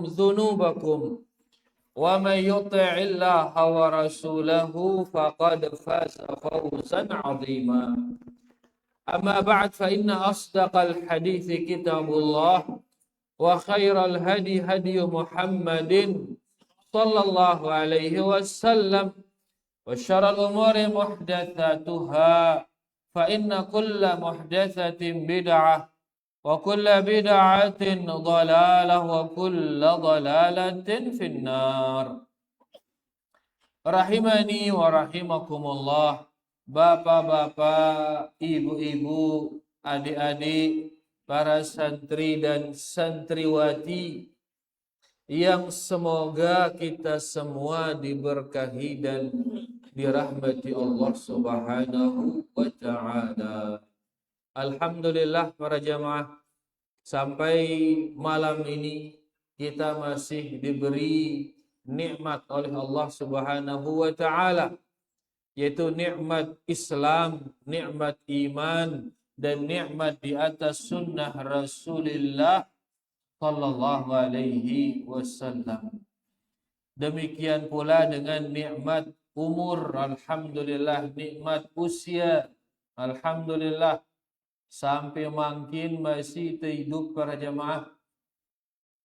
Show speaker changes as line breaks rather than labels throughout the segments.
ذنوبكم ومن يطع الله ورسوله فقد فاز فوزا عظيما أما بعد فإن أصدق الحديث كتاب الله وخير الهدي هدي محمد صلى الله عليه وسلم وشر الأمور محدثاتها فإن كل محدثة بدعة وكل بدعة ضلالة وكل ضلالة في النار. Rahimani wa rahimakumullah. Bapak-bapak, ibu-ibu, adik-adik, para santri dan santriwati yang semoga kita semua diberkahi dan dirahmati Allah Subhanahu wa ta'ala. Alhamdulillah para jamaah, sampai malam ini kita masih diberi nikmat oleh Allah Subhanahu wa ta'ala, yaitu nikmat Islam, nikmat iman, dan nikmat di atas sunnah Rasulullah sallallahu alaihi wasallam. Demikian pula dengan nikmat umur, alhamdulillah, nikmat usia, alhamdulillah, sampai makin masih hidup para jamaah.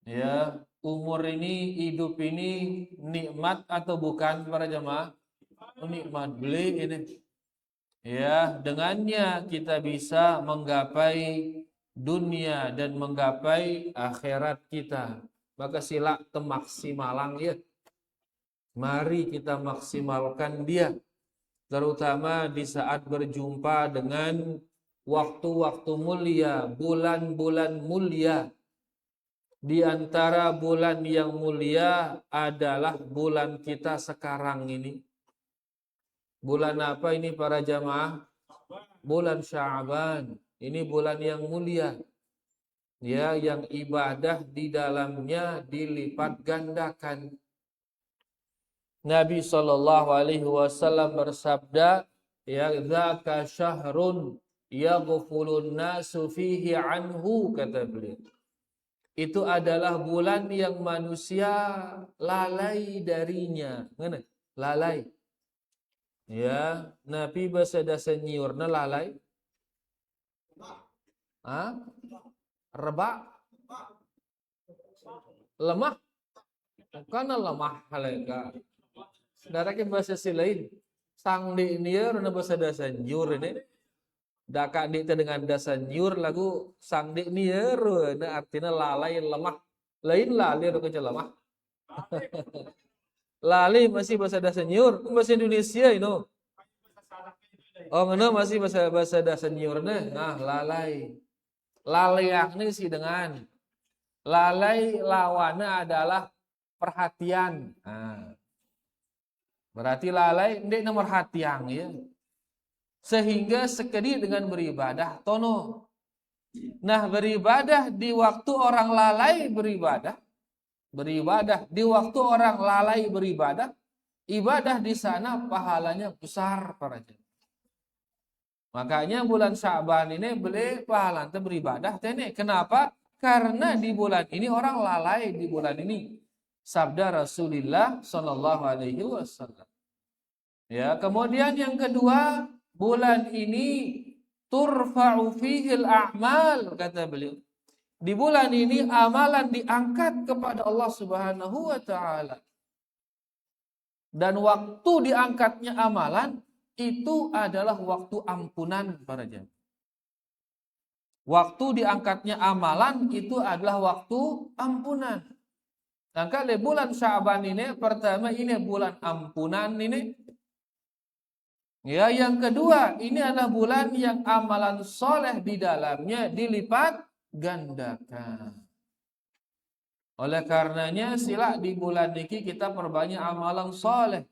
Ya, umur ini, hidup ini nikmat atau bukan para jamaah? Nikmat, beli ini. Ya, dengannya kita bisa menggapai dunia dan menggapai akhirat kita. Maka sila temaksimalang ya. Mari kita maksimalkan dia, terutama di saat berjumpa dengan waktu-waktu mulia, bulan-bulan mulia. Di antara bulan yang mulia adalah bulan kita sekarang ini. Bulan apa ini para jamaah? Bulan Sya'ban. Ini bulan yang mulia. Ya, yang ibadah di dalamnya dilipat gandakan. Nabi sallallahu alaihi wasallam bersabda, ya dzaka syahrun yaghfulun nasu fihi anhu, kata beliau. Itu adalah bulan yang manusia lalai darinya. Ngene? Lalai. Ya, Nabi bersabda senyiurna lalai. Ah? Reba? Lemah? Karena lemah halika. Darake bahasa silain. Sang di nieur na bahasa dasa nyur ini. Daka di dengan dasa nyur lagu sang di nieur na artinya lalai lemah. Lain lali ro ke lemah. Lali masih bahasa dasa nyur, bahasa Indonesia itu. Oh, ngono masih bahasa dasa nyurna. Nah, lalai. Laleaknya sih dengan lalai lawannya adalah perhatian. Nah, berarti lalai ndek nomor hatiang ya. Sehingga sekedi dengan beribadah tono. Nah, beribadah di waktu orang lalai beribadah. Beribadah di waktu orang lalai beribadah. Ibadah di sana pahalanya besar para jemaah. Makanya bulan Sya'ban ini boleh pahala beribadah tene. Kenapa? Karena di bulan ini orang lalai di bulan ini. Sabda Rasulullah sallallahu alaihi wasallam. Ya, kemudian yang kedua, bulan ini turfa'u fihil a'mal, kata beliau. Di bulan ini amalan diangkat kepada Allah Subhanahu wa taala. Dan waktu diangkatnya amalan itu adalah waktu ampunan para jemaah. Waktu diangkatnya amalan itu adalah waktu ampunan. Maka di bulan Sya'ban ini, pertama ini bulan ampunan ini. Ya, yang kedua ini adalah bulan yang amalan soleh di dalamnya dilipat gandakan. Oleh karenanya sila di bulan ini kita perbanyak amalan soleh.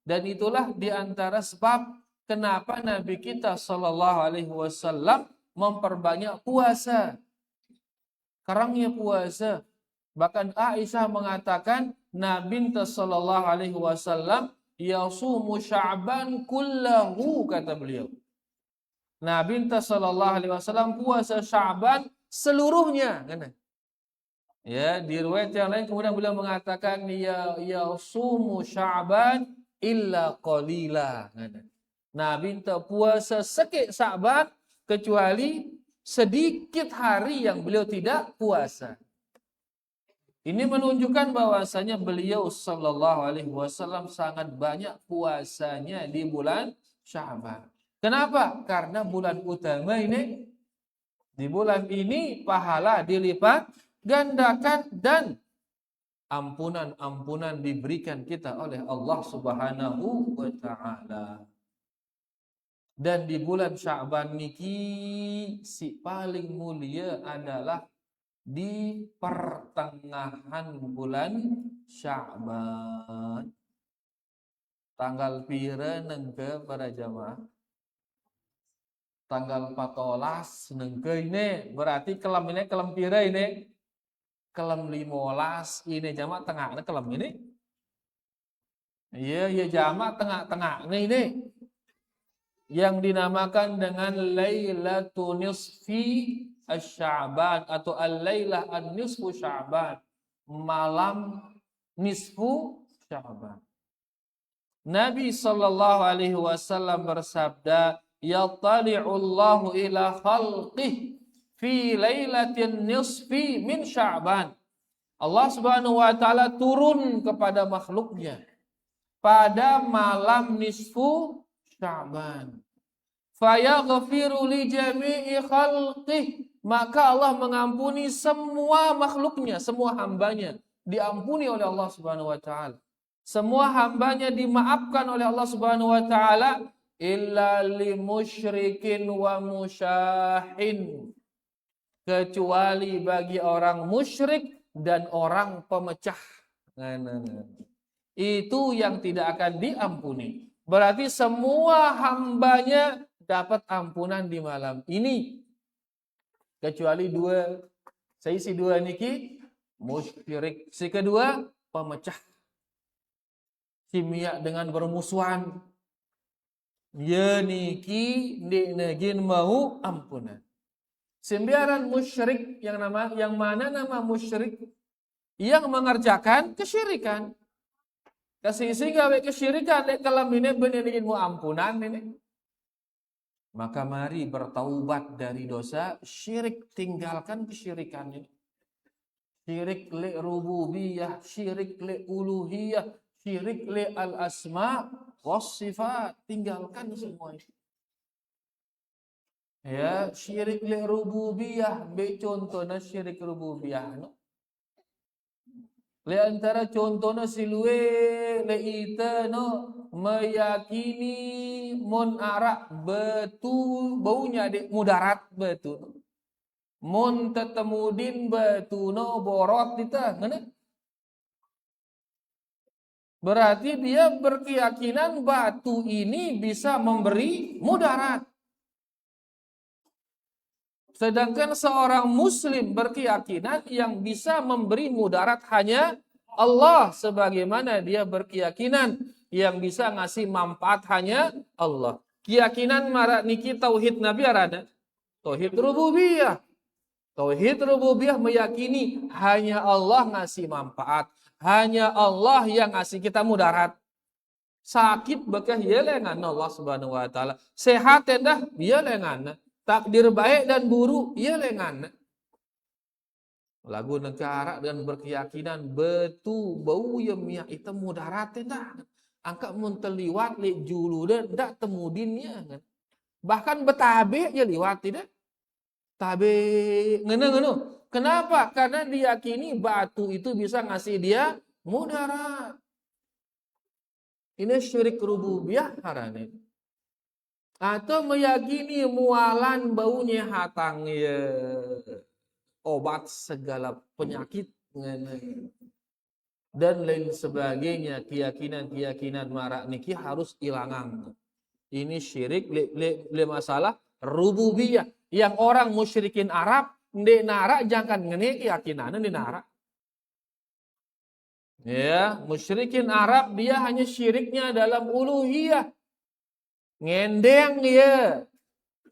Dan itulah diantara sebab kenapa Nabi kita sallallahu alaihi wasallam memperbanyak puasa. Karangnya puasa. Bahkan Aisyah mengatakan Nabi sallallahu alaihi wasallam yasumu Sya'ban kullahu, kata beliau. Nabi sallallahu alaihi wasallam puasa Sya'ban seluruhnya, kan? Ya, di riwayat yang lain kemudian beliau mengatakan ya sumu Sya'ban illa qalila. Nabi tak puasa sekik Sya'ban kecuali sedikit hari yang beliau tidak puasa. Ini menunjukkan bahwasanya beliau sallallahu alaihi wasallam sangat banyak puasanya di bulan Sya'ban. Kenapa? Karena bulan utama ini, di bulan ini pahala dilipat gandakan dan ampunan-ampunan diberikan kita oleh Allah Subhanahu wa taala. Dan di bulan Sya'ban niki si paling mulia adalah di pertengahan bulan Sya'ban. Tanggal pira nengke para jamaah? Tanggal 14 nengke ini. Berarti kelam ini kelam pira ini? Kelam 15 ini jamaah tengahnya kelam ini. Iya, ya jamaah tengah-tengah ini. Yang dinamakan dengan Lailatul Nisfi Asy-Sya'ban atau Al-Lailah An-Nisfu Sya'ban, malam nisfu Sya'ban. Nabi sallallahu alaihi wasallam bersabda, "Yattali'u Allahu ila khalqih fi lailatin nisfi min Sya'ban." Allah Subhanahu wa taala turun kepada makhluknya pada malam nisfu Sya'ban. Fayaghfiru li jami'i khalqih, maka Allah mengampuni semua makhluknya, semua hambanya diampuni oleh Allah Subhanahu wa taala. Semua hambanya dimaafkan oleh Allah Subhanahu wa taala illa li musyrikin wa musyahin, kecuali bagi orang musyrik dan orang pemecah. Itu yang tidak akan diampuni. Berarti semua hambanya dapat ampunan di malam ini. Kecuali dua. Si dua niki musyrik. Si kedua pemecah. Simia dengan bermusuhan. Ya niki negin mau ampunan. Sembiaran musyrik yang mana nama musyrik? Yang mengerjakan kesyirikan. Sehingga kesyirikan kalau ini benar mau ampunan ini. Maka mari bertaubat dari dosa syirik, tinggalkan kesyirikan ini. Syirik li rububiyah, syirik li uluhiyah, syirik li al-asma was sifat, tinggalkan semua itu. Ya, syirik li rububiyah, contohnya syirik rububiyah no. Le antara contohnya silue le ita no meyakini mon arak betul baunya dek mudarat betul. Mon tetemudin betul no borot kita ngene. Berarti dia berkeyakinan batu ini bisa memberi mudarat. Sedangkan seorang muslim berkeyakinan yang bisa memberi mudarat hanya Allah. Sebagaimana dia berkeyakinan yang bisa ngasih manfaat hanya Allah. Keyakinan marak niki tauhid Nabi arada. Tauhid rububiyah. Tauhid rububiyah meyakini hanya Allah ngasih manfaat. Hanya Allah yang ngasih kita mudarat. Sakit bekah ya lengan Allah Subhanahu wa taala. Sehat dah dia lengan. Takdir baik dan buruk, ia lengan. Lagu negara dan berkeyakinan betul bau yang minyak itu mudarat dah. Angkat munteliwat le julu dan dak temudinnya. Bahkan betabe ya liwat tidak. Tabe ngene. Kenapa? Karena diyakini batu itu bisa ngasih dia mudarat. Ini syirik rububiyah harane. Atau meyakini mualan baunya hatang ya obat segala penyakit dan lain sebagainya. Keyakinan marak niki harus ilangan. Ini syirik le masalah rububiyah. Yang orang musyrikin Arab ndek narak jangan ngene keyakinan ndek narak. Ya, musyrikin Arab dia hanya syiriknya dalam uluhiyah. Ngendeng ya.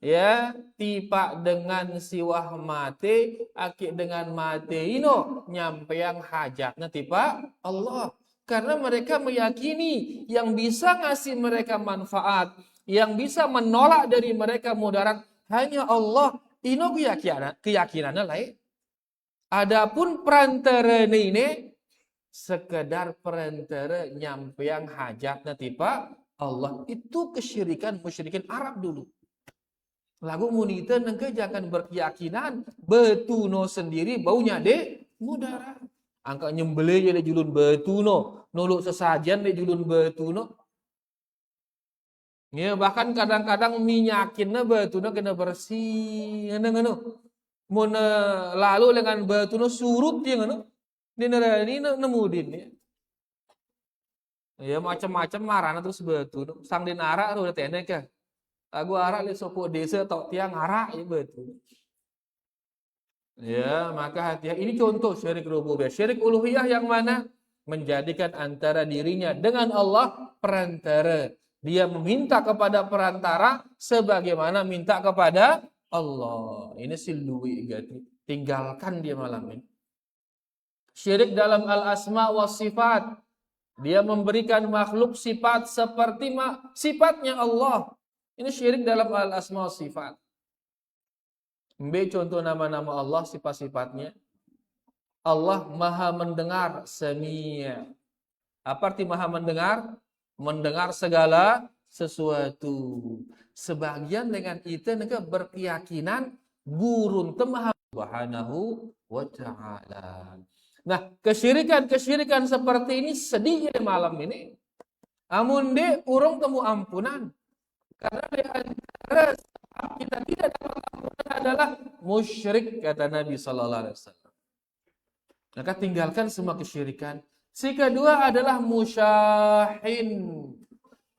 Ya, tipak dengan siwah mate, akik dengan mate ino nyampe yang hajatnya tipak Allah. Karena mereka meyakini yang bisa ngasih mereka manfaat, yang bisa menolak dari mereka mudarat hanya Allah. Ino keyakinannya lain. Adapun perantara ini sekedar perantara nyampe yang hajatnya tipak Allah. Itu kesyirikan musyrikin Arab dulu. Lagu munita nengke jangan berkeyakinan betuno sendiri baunya dek mudara. Angka nyembelih jadi julun betuno, nuluk sesajen dek julun betuno. Ya bahkan kadang-kadang minyakinnya betuno kena bersih, ngono. Mun lalu dengan betuno surut dia ngono. Di negara ini nemudin ya. Ya macam-macam marana terus betuno. Sang dinara udah tenek ya. Aku arak li sopo desa tok tiang arak ya betul. Ya, maka hati-hati. Ini contoh syirik rububiyah. Syirik uluhiyah yang mana? Menjadikan antara dirinya dengan Allah perantara. Dia meminta kepada perantara sebagaimana minta kepada Allah. Ini silui gati. Tinggalkan dia malam ini. Syirik dalam al-asma wa sifat. Dia memberikan makhluk sifat seperti sifatnya Allah. Ini syirik dalam al-asma wa sifat. Ambil contoh nama-nama Allah, sifat-sifatnya. Allah maha mendengar, sami'. Apa arti maha mendengar? Mendengar segala sesuatu. Sebagian dengan itu mereka berkeyakinan burun maha subhanahu wa ta'ala. Nah, kesyirikan-kesyirikan seperti ini sedih malam ini. Amun de urung temu ampunan. Karena di antara kita tidak dapat ampunan adalah musyrik, kata Nabi sallallahu alaihi wasallam. Maka tinggalkan semua kesyirikan. Si kedua adalah musyahin,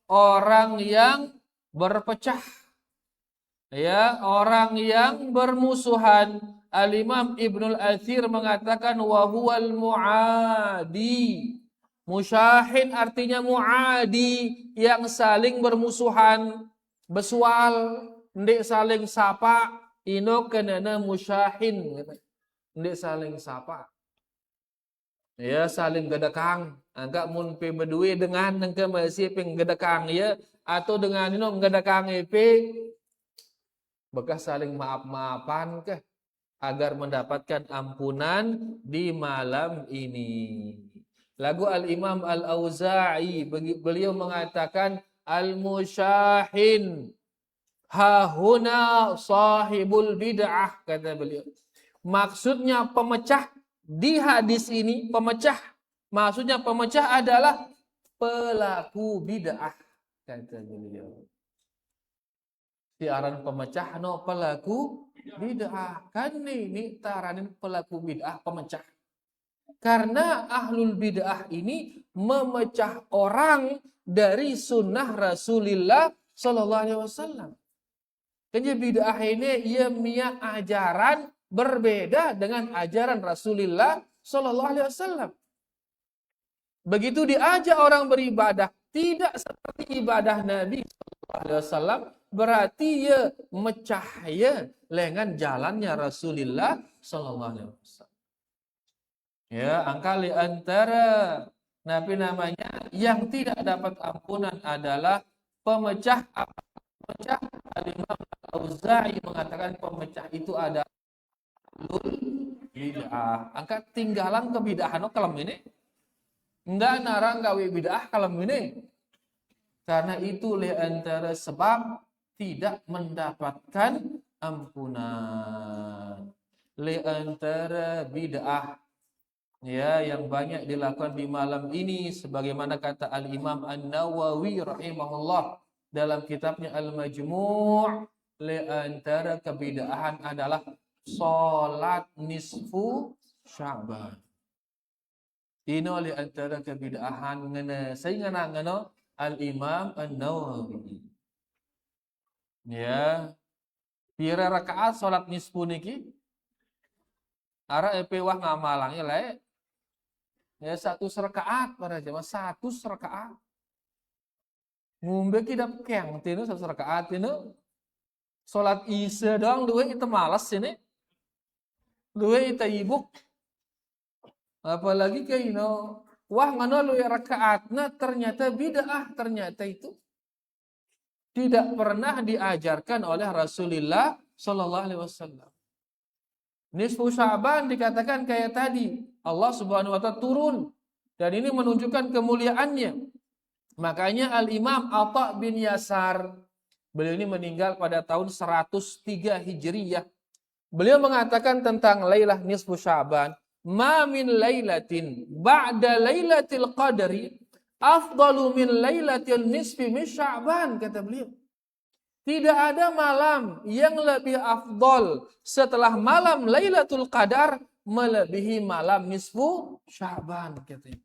orang yang berpecah. Ya, orang yang bermusuhan. Al-Imam Ibnul Athir mengatakan wa huwal muadi. Musyahin artinya muadi, yang saling bermusuhan, besual, ndik saling sapa, ino kenana musyahin, ndik saling sapa. Ya saling gedekang, angka mun pe berdua dengan nengke masih peng gedekang ya, atau dengan ino gedekang pe bekas saling maaf-maafan ke agar mendapatkan ampunan di malam ini. Lagu Al-Imam Al-Auza'i, beliau mengatakan al-musyahin hahuna sahibul bid'ah, kata beliau. Maksudnya pemecah di hadis ini, maksudnya pemecah adalah pelaku bid'ah, kata beliau. Siaran pemecah no pelaku bid'ah. Kan ini taranin pelaku bid'ah pemecah. Karena ahlul bid'ah ini memecah orang dari sunnah Rasulullah sallallahu alaihi wasallam. Karena bid'ah ini ia punya ajaran berbeda dengan ajaran Rasulullah sallallahu alaihi wasallam. Begitu diajak orang beribadah tidak seperti ibadah Nabi sallallahu alaihi wasallam, berarti ia mecah ya dengan jalannya Rasulullah sallallahu alaihi wasallam. Ya, angka li antara Nabi namanya yang tidak dapat ampunan adalah pemecah. Pemecah, Al-Imam Al-Auza'i mengatakan pemecah itu adalah bid'ah. Angka tinggalan kebidahan kalam ini. Enggak narang gawe bid'ah kalam ini. Karena itu li antara sebab tidak mendapatkan ampunan. Li antara bid'ah ya yang banyak dilakukan di malam ini sebagaimana kata Al-Imam An-Nawawi rahimahullah dalam kitabnya Al-Majmu', li antara kebid'ahan adalah salat nisfu Sya'ban. Ino li antara kebid'ahan ngene saingana ngano Al-Imam An-Nawawi. Ya, pira rakaat salat nisfu niki? Ara epe wah ngamalangnya lae. Ya 100 rakaat para jemaah, 100 rakaat. Ngumbe kita keng tinu 100 rakaat tinu. Salat Isya doang duwe itu malas ini. Duwe itu ibuk. Apalagi kayak wah mana lu rakaatna ternyata bid'ah, ternyata itu tidak pernah diajarkan oleh Rasulullah Shallallahu Alaihi Wasallam. Nisfu Sya'ban dikatakan kayak tadi, Allah Subhanahu Wa Taala turun dan ini menunjukkan kemuliaannya. Makanya Al-Imam Atha bin Yasar, beliau ini meninggal pada tahun 103 Hijriyah. Beliau mengatakan tentang Lailah Nisfu Sya'ban, ma min lailatin ba'da lailatil qadri afdalu min lailatil nisfi min Sya'ban, kata beliau. Tidak ada malam yang lebih afdol setelah malam Lailatul Qadar melebihi malam nisfu Sya'ban, katanya.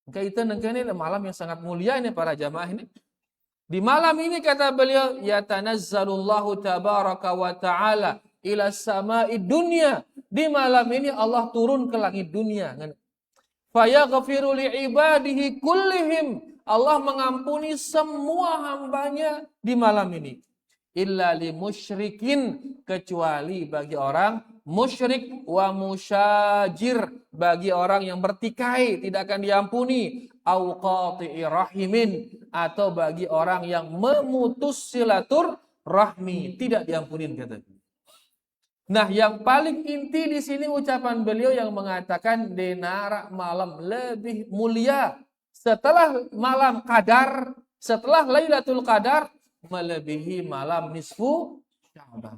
Maka itu ini malam yang sangat mulia ini para jamaah ini. Di malam ini kata beliau, yatanazzalullahu tabaraka wa ta'ala ila sama'i dunya. Di malam ini Allah turun ke langit dunia. Fayaghfiru li'ibadihi kullihim. Allah mengampuni semua hambanya di malam ini. Illa li musyrikin, kecuali bagi orang musyrik, wa musyajir, bagi orang yang bertikai tidak akan diampuni, au qati'i rahimin, atau bagi orang yang memutus silaturahmi tidak diampuni, katanya. Nah, yang paling inti di sini ucapan beliau yang mengatakan denara malam lebih mulia setelah malam Qadar, setelah Lailatul Qadar melebihi malam nisfu Sya'ban.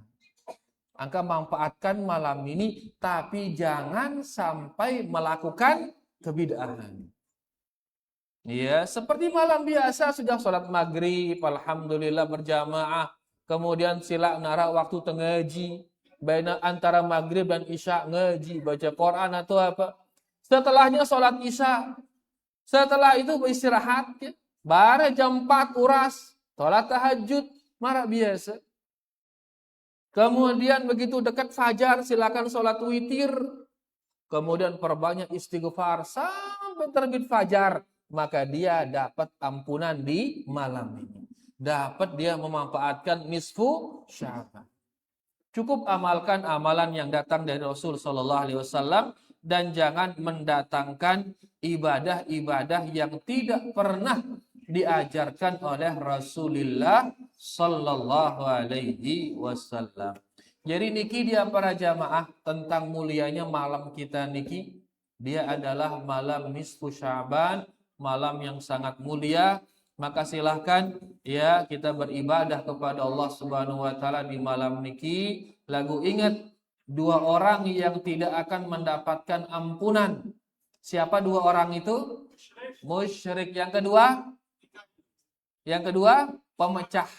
Angka manfaatkan malam ini, tapi jangan sampai melakukan kebid'ahan. Ya, seperti malam biasa sudah sholat maghrib, alhamdulillah berjamaah, kemudian sila nara waktu tengaji, baina antara maghrib dan isya ngaji, baca Quran atau apa. Setelahnya sholat isya, setelah itu beristirahat, ya. Baru jam 4 uras, sholat tahajud, marah biasa. Kemudian begitu dekat fajar, silakan sholat witir. Kemudian perbanyak istighfar sampai terbit fajar. Maka dia dapat ampunan di malam ini. Dapat dia memanfaatkan nisfu Sya'ban. Cukup amalkan amalan yang datang dari Rasul Sallallahu Alaihi Wasallam. Dan jangan mendatangkan ibadah-ibadah yang tidak pernah diajarkan oleh Rasulullah Sallallahu Alaihi Wasallam. Jadi niki dia para jamaah tentang mulianya malam kita niki. Dia adalah malam nisfu Sya'ban, malam yang sangat mulia. Maka silahkan ya kita beribadah kepada Allah Subhanahu Wa Taala di malam niki. Lagu ingat dua orang yang tidak akan mendapatkan ampunan. Siapa dua orang itu? Musyrik. Yang kedua, pemecah.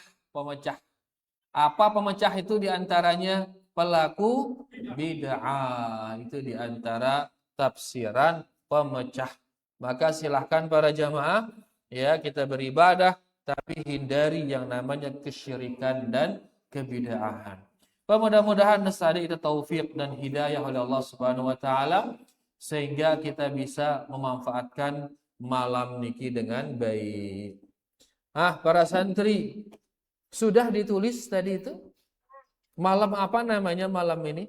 Apa pemecah itu diantaranya? Pelaku bid'ah. Itu diantara tafsiran pemecah. Maka silahkan para jamaah, ya kita beribadah, tapi hindari yang namanya kesyirikan dan kebid'ahan. Mudah-mudahan nasadi itu taufik dan hidayah oleh Allah Subhanahu Wa Taala sehingga kita bisa memanfaatkan malam niki dengan baik. Para santri, sudah ditulis tadi itu? Malam apa namanya malam ini?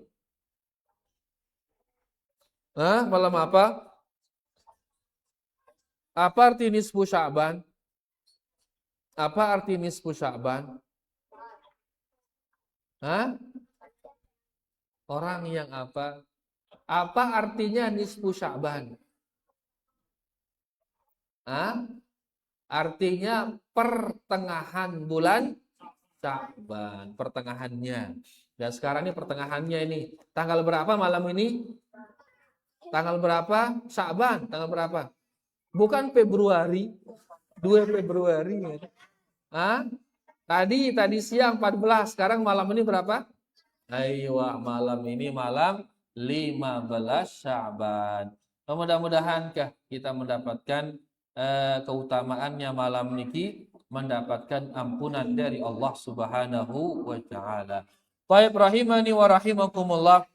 Malam apa? Apa arti nisfu Sya'ban? Apa arti nisfu Sya'ban? Orang yang apa? Apa artinya nisfu Sya'ban? Artinya pertengahan bulan Sya'ban, pertengahannya. Dan sekarang ini pertengahannya ini. Tanggal berapa malam ini? Tanggal berapa? Sya'ban, tanggal berapa? Bukan Februari, 2 Februari. Tadi siang 14, sekarang malam ini berapa? Aywa, malam ini malam 15 Sya'ban. Mudah-mudahan kita mendapatkan keutamaannya malam niki, mendapatkan ampunan dari Allah Subhanahu wa Ta'ala. Baik, rahimani wa rahimakumullah.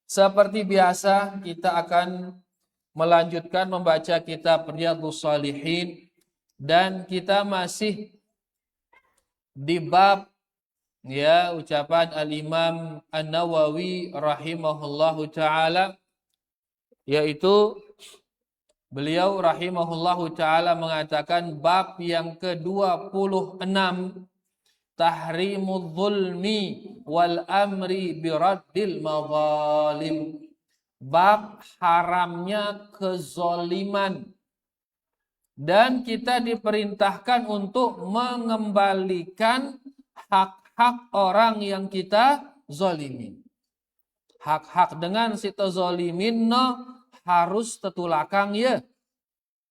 Seperti biasa kita akan melanjutkan membaca kitab Riyadhus Shalihin dan kita masih di bab Ya, ucapan Al-Imam An-Nawawi rahimahullahu taala, yaitu beliau rahimahullahu taala mengatakan bab yang ke-26, tahrimudz zulmi wal amri biraddil mazalim. Bab haramnya kezoliman dan kita diperintahkan untuk mengembalikan hak-hak orang yang kita zolimin. Hak-hak dengan sita zolimin no harus tetulakang ya.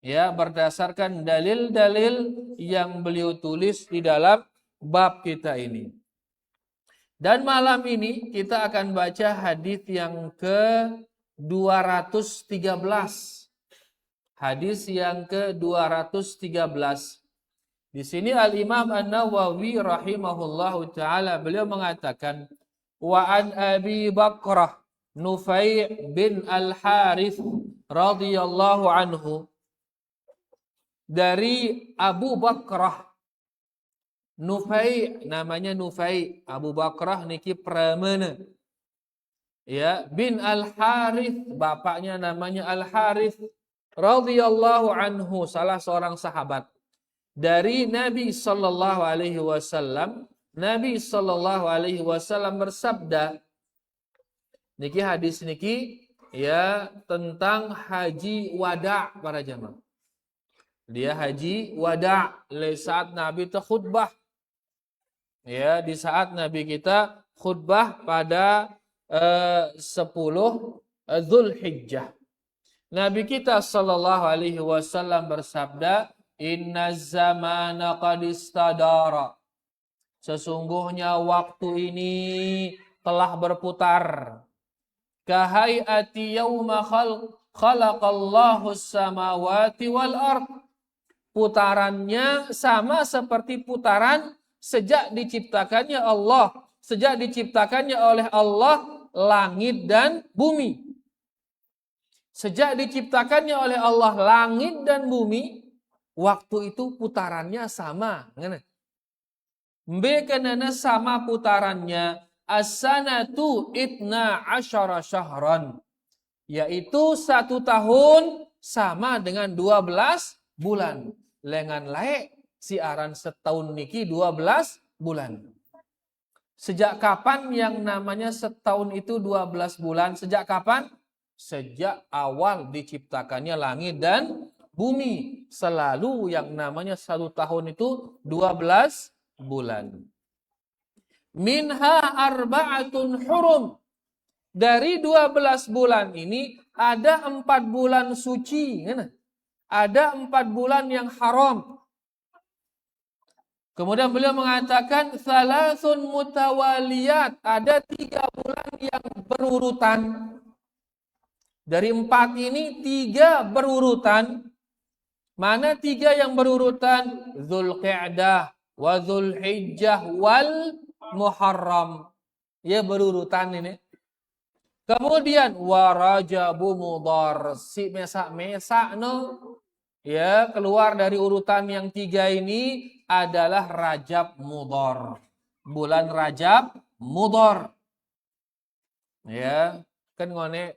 Ya, berdasarkan dalil-dalil yang beliau tulis di dalam bab kita ini. Dan malam ini kita akan baca hadis yang ke-213. Hadis yang ke-213. Di sini Al-Imam An-Nawawi rahimahullahu taala beliau mengatakan wa an Abi Bakrah Nufai' bin Al-Harith radhiyallahu anhu, dari Abu Bakrah Nufai', namanya Nufai', Abu Bakrah niki pramana. Ya, bin Al-Harith, bapaknya namanya Al-Harith radhiyallahu anhu, salah seorang sahabat. Dari Nabi sallallahu alaihi wasallam, Nabi sallallahu alaihi wasallam bersabda, niki hadis niki ya tentang haji wada para jamaah. Dia haji wada di saat Nabi itu khutbah. Ya, di saat Nabi kita khutbah pada 10 Dzulhijjah. Nabi kita sallallahu alaihi wasallam bersabda, "Inna zamana qad istadara." Sesungguhnya waktu ini telah berputar. Kahayati yauma khalaqallahu as-samawati wal ard. Putarannya sama seperti putaran sejak diciptakannya Allah, sejak diciptakannya oleh Allah langit dan bumi. Sejak diciptakannya oleh Allah langit dan bumi, waktu itu putarannya sama. Bekenana sama putarannya, as-sanatu itna asyara syahran, yaitu 1 tahun sama dengan 12 bulan. Lengan laek siaran setahun niki 12 bulan. Sejak kapan yang namanya setahun itu 12 bulan? Sejak kapan? Sejak awal diciptakannya langit dan bumi. Selalu yang namanya 1 tahun itu 12 bulan. Minha arba'atun hurum. Dari 12 bulan ini ada 4 bulan suci. Ada 4 bulan yang haram. Kemudian beliau mengatakan salasun mutawaliyat, ada 3 bulan yang berurutan. Dari 4 ini 3 berurutan. Mana 3 yang berurutan? Dzulqa'dah wa Dzulhijjah wal Muharram. Ya, berurutan ini. Kemudian wa Rajabu Mudhar, si mesak-mesak no. Ya, keluar dari urutan yang 3 ini adalah Rajab Mudhar. Bulan Rajab Mudhar. Ya, kan ngone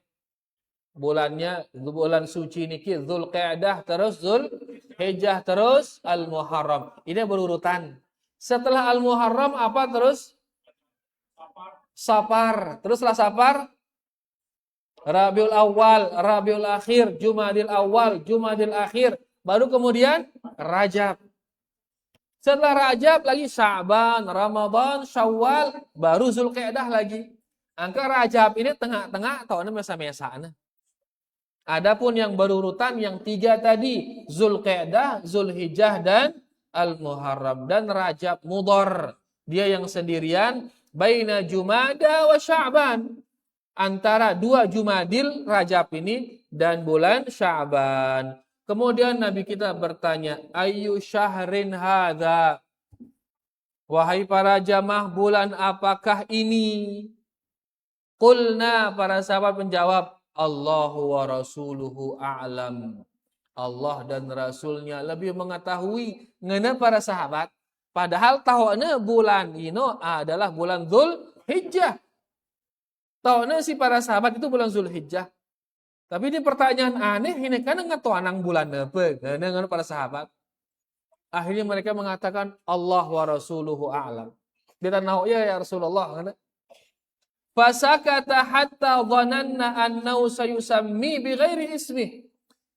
bulannya bulan suci niki Dzulqa'dah terus Dzulhijjah terus Al-Muharram. Ini berurutan. Setelah Al-Muharram apa terus? Safar. Teruslah Safar Rabiul Awal, Rabiul Akhir, Jumadil Awal, Jumadil Akhir, baru kemudian Rajab. Setelah Rajab lagi Sya'ban, Ramadan, Syawal, baru Dzulqa'dah lagi. Angka Rajab ini tengah-tengah tahunnya mesa-mesa. Adapun yang berurutan yang 3 tadi, Dzulqa'dah, Dzulhijjah dan Al-Muharram, dan Rajab Mudhar. Dia yang sendirian baina Jumada wa Sya'ban. Antara 2 Jumadil Rajab ini dan bulan Sya'ban. Kemudian Nabi kita bertanya, ayyu syahrin hadza? Wahai para jamaah, bulan apakah ini? Qulna, para sahabat menjawab, Allahu wa rasuluhu a'lam. Allah dan Rasulnya lebih mengetahui. Ngena para sahabat? Padahal tahunnya bulan ino adalah bulan Dzulhijjah. Tahunnya si para sahabat itu bulan Dzulhijjah. Tapi ini pertanyaan aneh, ini kan ngetoanang bulan apa? Dengan para sahabat. Akhirnya mereka mengatakan Allah wa rasuluhu a'lam. Dia tahu ya Rasulullah. Fasakata hatta dhananna annahu sayusammi bighairi ismih.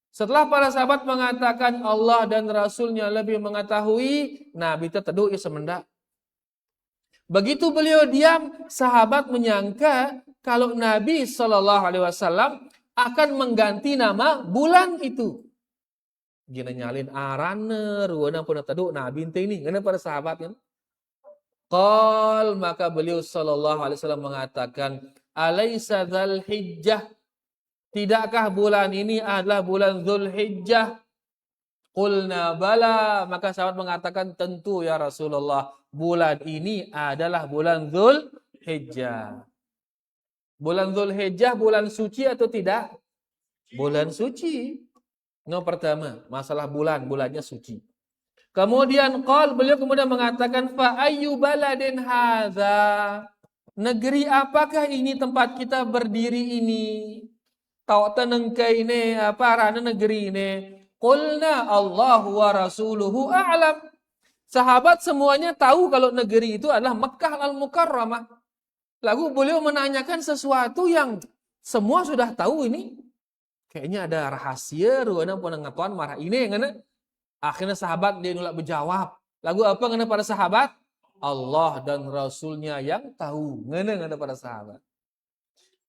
Setelah para sahabat mengatakan Allah dan Rasulnya lebih mengetahui, Nabi terteduh semenda. Begitu beliau diam, sahabat menyangka kalau Nabi SAW akan mengganti nama bulan itu. Gina nyalin arane, ruana pun terteduh Nabi ini. Kenapa para sahabat kan? Qal, maka beliau SAW mengatakan, Alaysa Dzulhijjah. Tidakkah bulan ini adalah bulan Dzulhijjah? Qulna bala, maka sahabat mengatakan tentu ya Rasulullah, bulan ini adalah bulan Dzulhijjah. Bulan Dzulhijjah bulan suci atau tidak? Bulan suci. No, pertama, masalah bulannya suci. Kemudian beliau kemudian mengatakan fa ayyu baladin hadza? Negeri apakah ini tempat kita berdiri ini? Tahu tenengkai ini apa rana negeri ini? Qulna Allah wa rasuluhu a'lam. Sahabat semuanya tahu kalau negeri itu adalah Mekkah al-Mukarramah. Lalu beliau menanyakan sesuatu yang semua sudah tahu ini. Kayaknya ada rahasia ruana penengatuan marah ini ngana. Akhirnya sahabat dia nolak berjawab. Lalu apa ngana para sahabat? Allah dan Rasulnya yang tahu. Ngana para sahabat.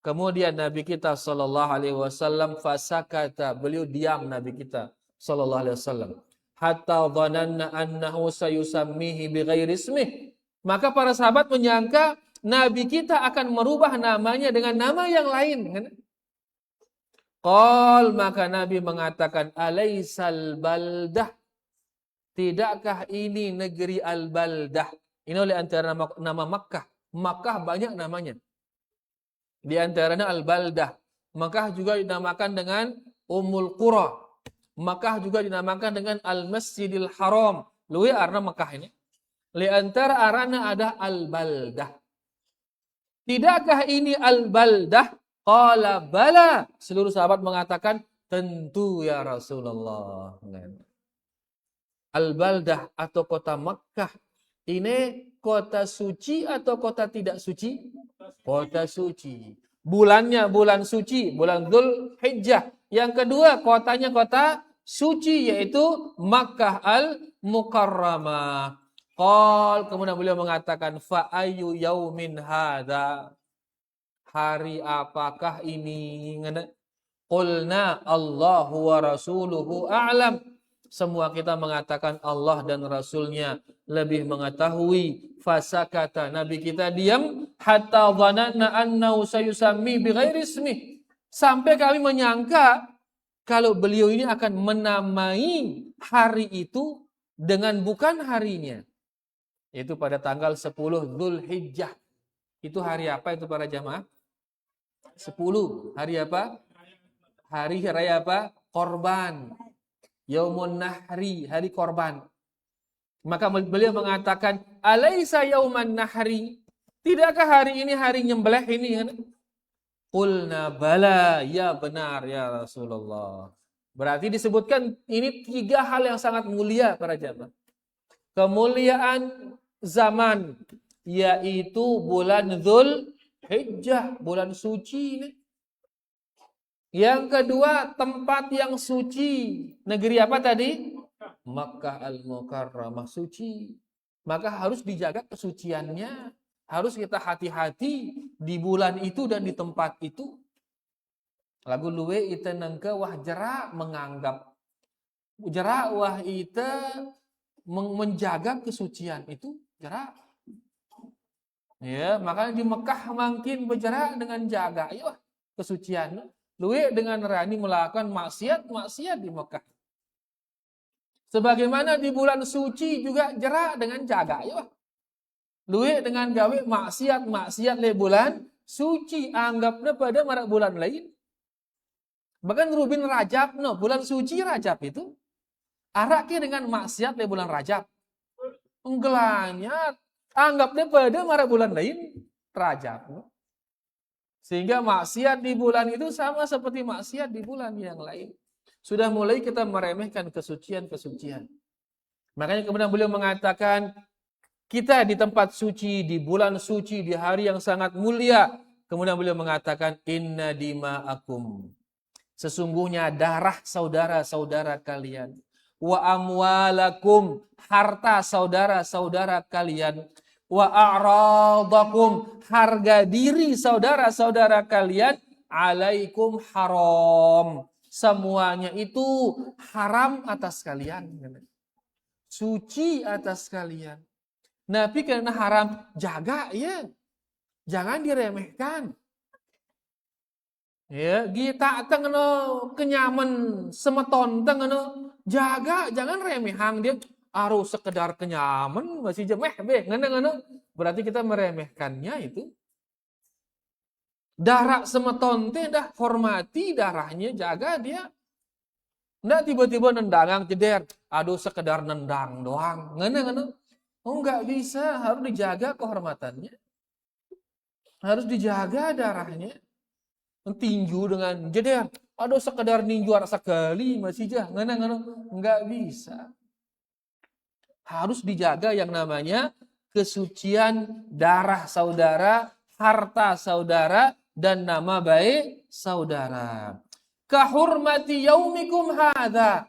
Kemudian Nabi kita sallallahu alaihi wasallam fasakata, beliau diam Nabi kita sallallahu alaihi wasallam. Hatta dhananna annahu sayusammihi bighairi ismih. Maka para sahabat menyangka Nabi kita akan merubah namanya dengan nama yang lain. Qal, maka Nabi mengatakan alaisal baldah. Tidakkah ini negeri al-baldah? Ini oleh antara nama Makkah. Makkah banyak namanya. Di antaranya al-baldah. Makkah juga dinamakan dengan Ummul Qura. Makkah juga dinamakan dengan Al-Masjidil Haram. Lui arna Makkah ini. Di antara arana ada al-baldah. Tidakkah ini al-baldah? Qala bala. Seluruh sahabat mengatakan tentu ya Rasulullah. Al-baldah atau kota Makkah ini kota suci atau kota tidak suci? Kota suci. Bulannya bulan suci, bulan Dzulhijjah. Yang kedua, kotanya kota suci, yaitu Makkah al-Mukarramah. Qal, kemudian beliau mengatakan fa ayyu yaumin hadza? Hari apakah ini? Qulna Allahu wa rasuluhu a'lam. Semua kita mengatakan Allah dan Rasulnya lebih mengetahui. Fasakata, Nabi kita diam. Hatta dhananna annahu sayusammi bighairi ismih. Sampai kami menyangka kalau beliau ini akan menamai hari itu dengan bukan harinya. Itu pada tanggal 10 Dzulhijjah. Itu hari apa itu para jamaah? 10. Hari apa? Hari raya apa? Korban. Yaumun Nahri, hari korban. Maka beliau mengatakan, Alaysa yauman nahri? Tidakkah hari ini hari nyembelih ini? Qulna bala, ya benar ya Rasulullah. Berarti disebutkan ini 3 hal yang sangat mulia para jamaah. Kemuliaan zaman, yaitu bulan Dzulhijjah, bulan suci ini. Yang kedua, tempat yang suci. Negeri apa tadi? Makkah al-Mukarramah, suci. Maka harus dijaga kesuciannya. Harus kita hati-hati di bulan itu dan di tempat itu. Lagu luwe ita nangka wah jerak menganggap. Jerak wah ita menjaga kesucian itu. Jerak. Ya, makanya di Mekah makin berjerak dengan jaga. Ayo kesucian. Luwe dengan rani melakukan maksiat di Mekah. Sebagaimana di bulan suci juga jerak dengan jaga. Ayo. Luwe dengan gawe maksiat le bulan suci. Anggapnya pada marak bulan lain. Bahkan Rubin Rajab, bulan suci Rajab itu. Araknya dengan maksiat le bulan Rajab. Nggelanyat. Anggapnya pada mara bulan lain Rajab. Sehingga maksiat di bulan itu sama seperti maksiat di bulan yang lain. Sudah mulai kita meremehkan kesucian-kesucian. Makanya kemudian beliau mengatakan, kita di tempat suci, di bulan suci, di hari yang sangat mulia. Kemudian beliau mengatakan, inna dima'akum. Sesungguhnya darah saudara-saudara kalian. Wa amwalakum, harta saudara-saudara kalian. Wa a'radakum, harga diri saudara-saudara kalian. Alaikum haram. Semuanya itu haram atas kalian. Suci atas kalian. Nabi karena haram, jaga ya. Jangan diremehkan. Ya, kita tengeno kenyaman semeton tengeno jaga, jangan remehang dia. Harus sekedar kenyaman masih jemeh beh ngene-ngene. Berarti kita meremehkannya itu. Darah semeton teh dah hormati darahnya, jaga dia. Nggak tiba-tiba nendangang jeder. Aduh sekedar nendang doang. Ngene-ngene. Oh nggak bisa, harus dijaga kehormatannya. Harus dijaga darahnya. Tinju dengan jeder. Aduh sekedar ninju sekali masih jah. Ngene-ngene. Nggak bisa. Harus dijaga yang namanya kesucian darah saudara, harta saudara, dan nama baik saudara. Kahurmati yaumikum hadza.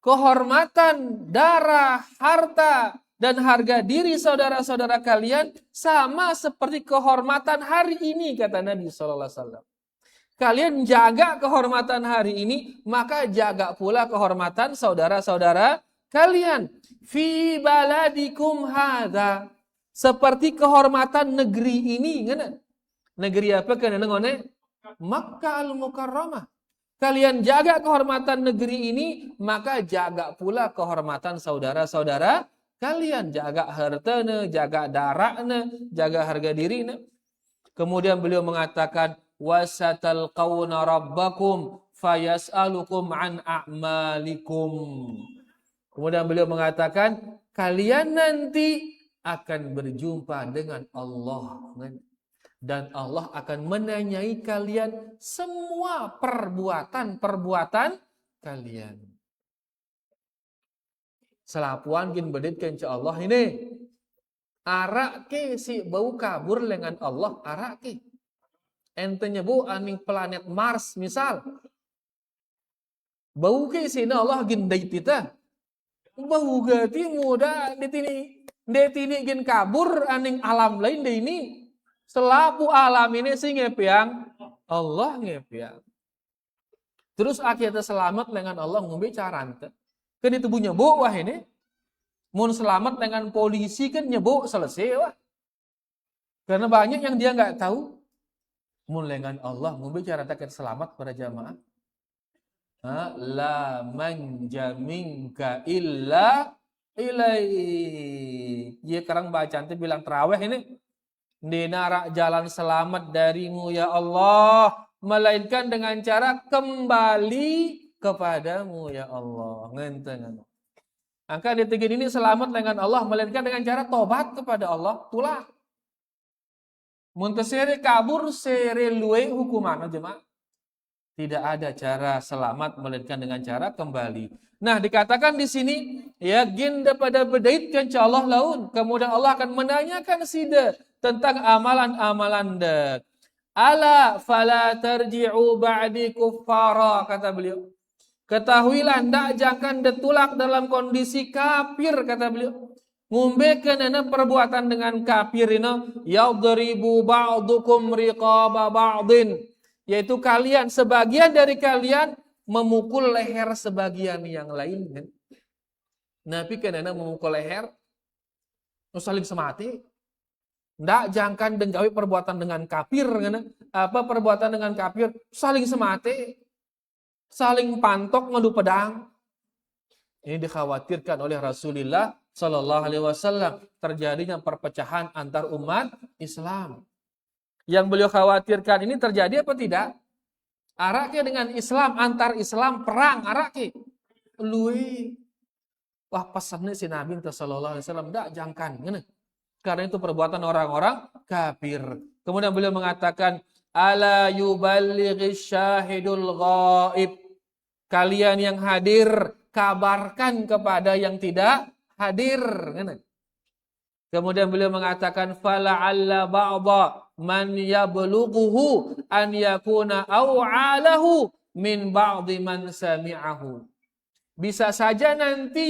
Kehormatan darah, harta, dan harga diri saudara-saudara kalian sama seperti kehormatan hari ini, kata Nabi SAW. Kalian jaga kehormatan hari ini, maka jaga pula kehormatan saudara-saudara kalian. Fi baladikum hadza. Seperti kehormatan negeri ini. Negeri apa? Karena ngone Makkah al-Mukarramah. Kalian jaga kehormatan negeri ini, maka jaga pula kehormatan saudara-saudara kalian. Jaga hartanya, jaga darahnya, jaga harga dirinya. Kemudian beliau mengatakan, wasatalqawna rabbakum fayas'alukum an a'malikum. Kemudian beliau mengatakan, kalian nanti akan berjumpa dengan Allah. Dan Allah akan menanyai kalian semua perbuatan-perbuatan kalian. Selapuan gin bedit ke Allah ini. Arak ke si bau kabur dengan Allah, arak ke. Ente nyebu aning planet Mars misal. Bau ke sini Allah gin dait kita. Bau gati muda detini gin kabur aning alam lain deh ini. Selapu alam ini sih ngepiang Allah ngepiang. Terus akhirnya selamat dengan Allah ngombe carante. Kan itu nyebuk wah ini. Mun selamat dengan polisi kan nyebuk selesai wah. Karena banyak yang dia nggak tahu. Mun dengan Allah ngombe carante kan selamat pada jamaah. La manjaminka illa ilai. Dia sekarang bacaan itu bilang terawih ini. Dina jalan selamat darimu ya Allah, melainkan dengan cara kembali kepadamu ya Allah. Ngenteng. Angka di tegin ini selamat dengan Allah, melainkan dengan cara tobat kepada Allah. Tulah. Muntasiri kabur seri luwe hukuman jemaah. Tidak ada cara selamat melainkan dengan cara kembali. Nah, dikatakan di sini ya ginda pada bedaitkan Allah laun. Kemudian Allah akan menanyakan sida tentang amalan-amalan dek. Ala fala tarji'u ba'di kuffara, kata beliau. Ketahuilah ndak jangan detulak dalam kondisi kafir, kata beliau. Ngumbekeun perbuatan dengan kafir ini yadribu ba'dukum riqaba ba'din, yaitu kalian sebagian dari kalian memukul leher sebagian yang lain kan. Nabi kenana memukul leher saling semati. Ndak jangkan denggawi perbuatan dengan kafir kan. Apa perbuatan dengan kafir saling semati. Saling pantok ngadu pedang. Ini dikhawatirkan oleh Rasulullah sallallahu alaihi wasallam terjadinya perpecahan antar umat Islam. Yang beliau khawatirkan ini terjadi apa tidak? Arake dengan Islam, antar Islam perang arake. Lui. Wah pesannya si Nabi sallallahu alaihi wasallam dak jangkan. Karena itu perbuatan orang-orang kafir. Kemudian beliau mengatakan, ala yuballighis syahidul ghaib. Kalian yang hadir, kabarkan kepada yang tidak hadir. Kemudian beliau mengatakan, fala'alla ba'dha man yablughuhu an yakuna aw'alahu min ba'dhi man sami'ahu. Bisa saja nanti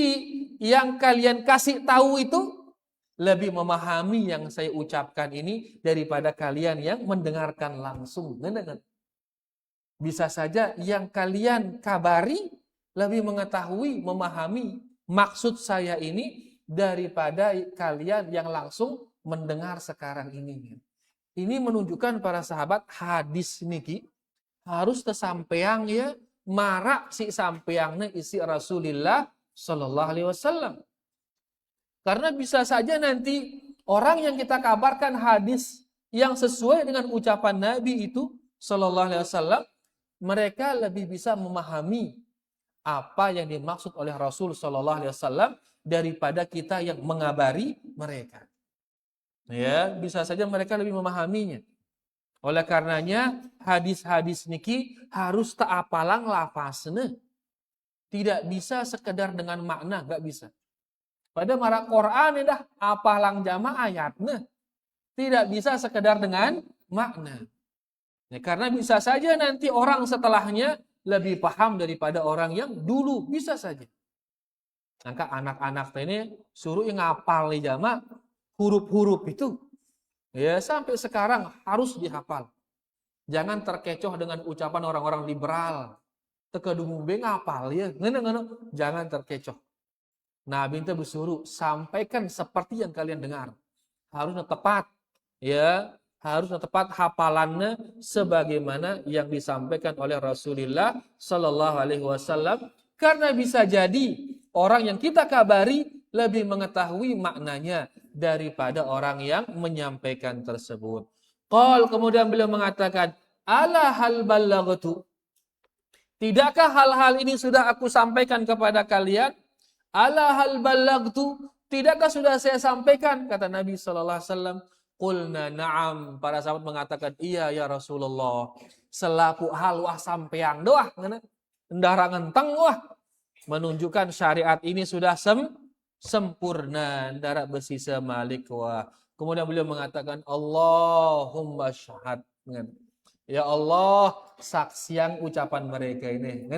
yang kalian kasih tahu itu lebih memahami yang saya ucapkan ini daripada kalian yang mendengarkan langsung. Bisa saja yang kalian kabari lebih mengetahui, memahami maksud saya ini daripada kalian yang langsung mendengar sekarang ini. Ini menunjukkan para sahabat hadis niki harus tersampaian ya marak si sampeangnya isi Rasulullah Sallallahu Alaihi Wasallam. Karena bisa saja nanti orang yang kita kabarkan hadis yang sesuai dengan ucapan Nabi itu Sallallahu Alaihi Wasallam, mereka lebih bisa memahami apa yang dimaksud oleh Rasul Sallallahu Alaihi Wasallam daripada kita yang mengabari mereka. Ya, bisa saja mereka lebih memahaminya. Oleh karenanya hadis-hadis niki harus taapalang lafazna. Tidak bisa sekedar dengan makna, enggak bisa. Pada mara Quran dah apalang jama ayatnya. Tidak bisa sekedar dengan makna. Ya, karena bisa saja nanti orang setelahnya lebih paham daripada orang yang dulu, bisa saja. Maka anak-anak ini suruh ngapal nih jama huruf-huruf itu. Ya, sampai sekarang harus dihafal. Jangan terkecoh dengan ucapan orang-orang liberal. Tekedumbe ngapal ya. Jangan terkecoh. Nabi itu bersuruh sampaikan seperti yang kalian dengar. Harusnya tepat. Ya, harusnya tepat hafalannya sebagaimana yang disampaikan oleh Rasulullah Sallallahu Alaihi Wasallam. Karena bisa jadi orang yang kita kabari lebih mengetahui maknanya daripada orang yang menyampaikan tersebut. Kemudian beliau mengatakan, ala hal ballaghtu. Tidakkah hal-hal ini sudah aku sampaikan kepada kalian? Ala hal ballaghtu. Tidakkah sudah saya sampaikan? Kata Nabi sallallahu alaihi wasallam. Qulna na'am. Para sahabat mengatakan, iya ya Rasulullah. Selaku hal wah sampeang doah. Endara ngenteng wah. Menunjukkan syariat ini sudah sempurna. Darat besi semalik wah. Kemudian beliau mengatakan, Allahumma syahad. Ya Allah, saksian ucapan mereka ini.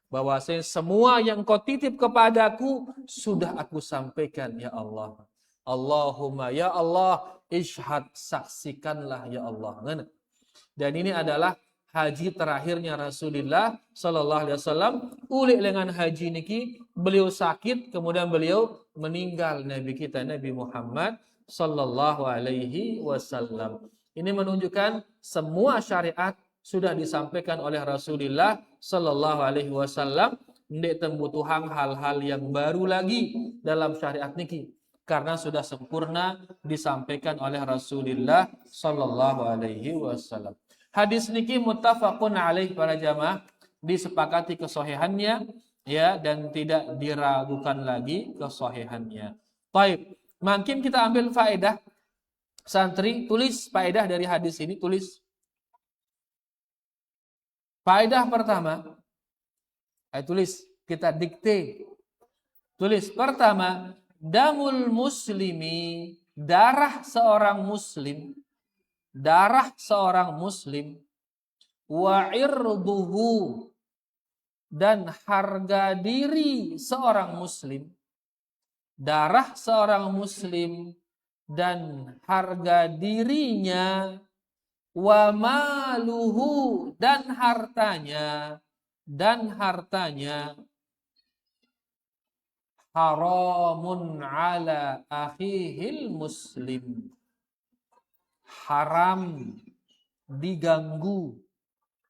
Bahwasanya semua yang kau titip kepadaku sudah aku sampaikan ya Allah. Allahumma ya Allah ishhad, saksikanlah ya Allah. Dan ini adalah haji terakhirnya Rasulullah Sallallahu Alaihi Wasallam. Ulik dengan haji niki beliau sakit, kemudian beliau meninggal Nabi kita Nabi Muhammad Sallallahu Alaihi Wasallam. Ini menunjukkan semua syariat sudah disampaikan oleh Rasulullah Sallallahu Alaihi Wasallam. Ndek tembutuhan hal-hal yang baru lagi dalam syariat niki, karena sudah sempurna disampaikan oleh Rasulullah Sallallahu Alaihi Wasallam. Hadis niki muttafaqun alaih para jamaah, disepakati kesahihannya ya, dan tidak diragukan lagi kesahihannya. Baik, makin kita ambil faedah. Santri tulis faedah dari hadis ini, tulis. Faedah pertama, tulis, kita dikte. Tulis pertama, damul muslimi, darah seorang muslim, wa irduhu, dan harga diri seorang muslim, darah seorang muslim dan harga dirinya, wa maluhu, dan hartanya, haramun ala akhihil muslim, haram diganggu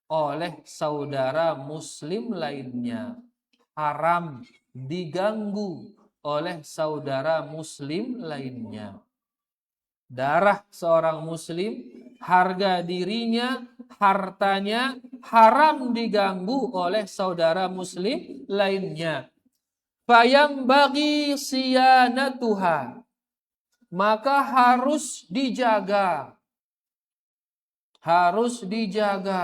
oleh saudara muslim lainnya, haram diganggu oleh saudara muslim lainnya. Darah seorang muslim, harga dirinya, hartanya haram diganggu oleh saudara muslim lainnya. fayambaghi siyanatuha, maka harus dijaga. Harus dijaga.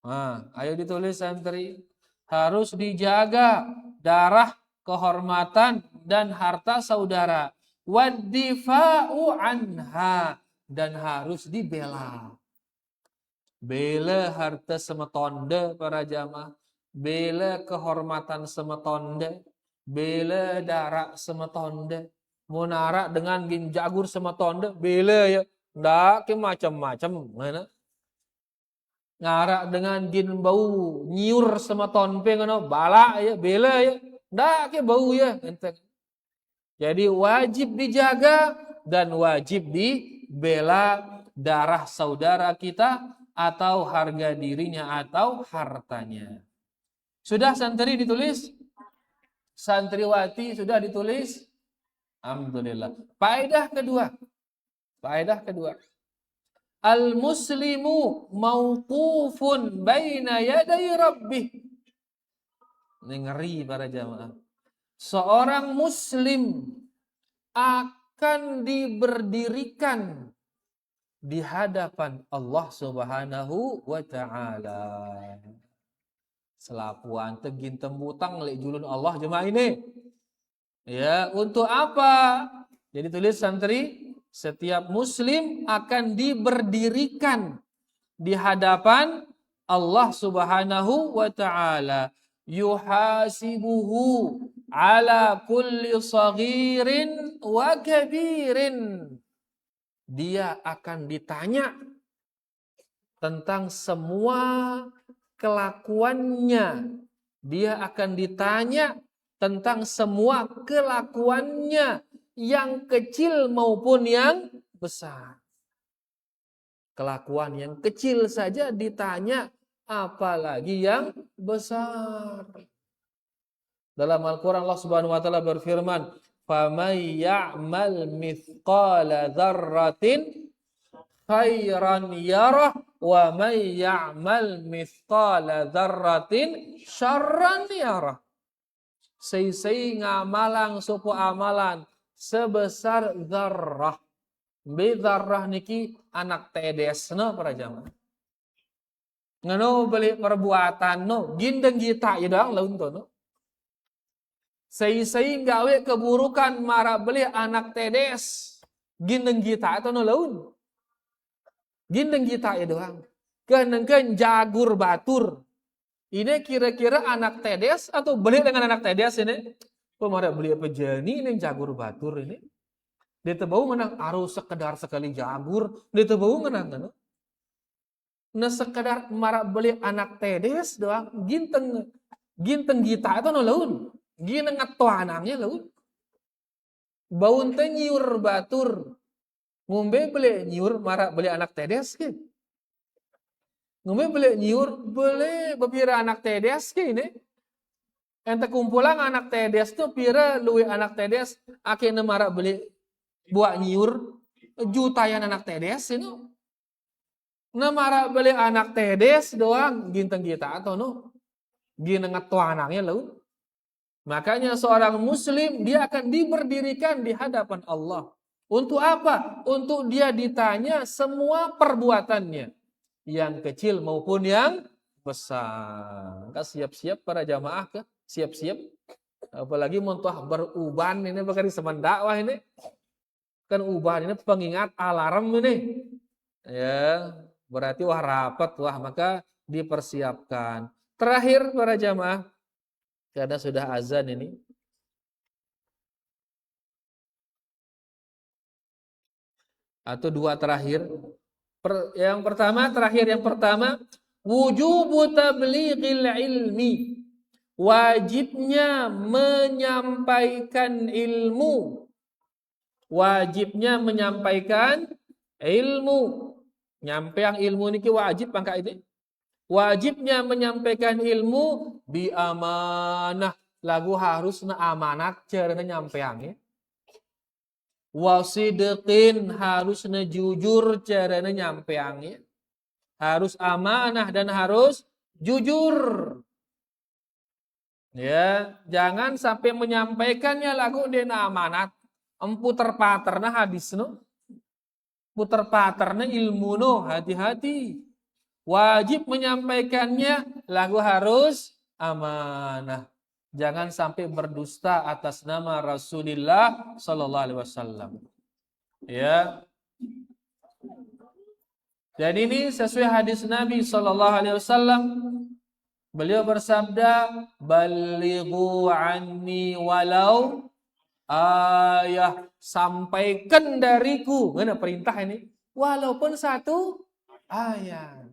Nah, ayo ditulis santri. Harus dijaga darah, kehormatan, dan harta saudara. Waddifa'u anha, dan harus dibela. Bela harta semetonde para jamaah. Bela kehormatan semetonde. Bela darah semetonde. Munara dengan gin jagur semetonde. Bela ya. Ndak ke macam-macam. Mana? Ngarak dengan gin bau nyiur semeton pengen bala ya. Bela ya. Ndak ke bau ya. Jadi wajib dijaga dan wajib dibela darah saudara kita atau harga dirinya atau hartanya. Sudah santri ditulis? Santriwati sudah ditulis? Alhamdulillah. Faedah kedua. Al-muslimu mauqufun baina yaday rabbih. Ini ngeri para jamaah. Seorang muslim akan diberdirikan di hadapan Allah Subhanahu wa ta'ala. Selapuan tegin tembutang lek julun Allah jemaah ini. Ya, untuk apa? Jadi tulis santri, setiap muslim akan diberdirikan di hadapan Allah Subhanahu wa ta'ala. Yuhasibuhu ala kulli saghirin wa kabirin. Dia akan ditanya tentang semua kelakuannya. Dia akan ditanya tentang semua kelakuannya, yang kecil maupun yang besar. Kelakuan yang kecil saja ditanya, apalagi yang besar. Dalam Al-Quran Allah Subhanahu wa ta'ala berfirman, فَمَنْ يَعْمَلْ مِثْقَالَ ذَرَّةٍ خَيْرًا يَرَهُ وَمَنْ يَعْمَلْ مِثْقَالَ ذَرَّةٍ شَرًّا يَرَهُ. Sei ngamalang supu amalan sebesar zarrah. Zarrah niki anak tedes no para jamaah. Ngano beli perbuatan no gindeng kita ya doang laun to no. Sei gawe keburukan marah beli anak tedes gindeng kita atau no laun. Gindeng kita ya doang. Kenengken jagur batur. Ini kira-kira anak tedes atau beli dengan anak tedes ini? Pemarah beli apa jani ini jagur batur ini? Dia tebau menang arus sekedar sekali jagur. Dia tebau menang kan? Nah sekedar marah beli anak tedes doang. Ginteng kita itu no laun. Gina ngatuanangnya laun. Baun teh nyiur batur. Ngombe beli nyiur marah beli anak tedes ke? Ngombe beli nyiur beli bepira anak tedes ke ini? Ente kumpulan anak tedes tuh pira luwe anak tedes akhirnya marah beli buat nyiur jutaan anak tedes ini. Nah marah beli anak tedes doang ginteng kita atau no? Gina ngatuanangnya laun. Makanya seorang muslim dia akan diberdirikan di hadapan Allah. Untuk apa? Untuk dia ditanya semua perbuatannya. Yang kecil maupun yang besar. Kan siap-siap para jamaah ke? Siap-siap. Apalagi muntah beruban ini bakal semen dakwah ini. Kan uban ini pengingat alarm ini. Ya, berarti wah rapat wah maka dipersiapkan. Terakhir para jamaah. Karena sudah azan ini. Atau dua terakhir. Yang pertama, wujubu tablighil ilmi. Wajibnya menyampaikan ilmu. Wajibnya menyampaikan ilmu. Nyampeang ilmu niki wajib pangka itu. Wajibnya menyampaikan ilmu bi amanah. Lagu harus na amanat carana nyampeangnya. Wasidqin harus na jujur carana nyampeangnya. Harus amanah dan harus jujur. Ya, jangan sampai menyampaikannya lagu dena amanat. Puter paterna hadis no. Puter paterna ilmu no, hati-hati. Wajib menyampaikannya lagu harus amanah. Jangan sampai berdusta atas nama Rasulullah sallallahu alaihi wasallam. Ya. Dan ini sesuai hadis Nabi sallallahu alaihi wasallam. Beliau bersabda, "Balighu anni walau ayah." Sampaikan dariku. Mana perintah ini? Walaupun satu ayat.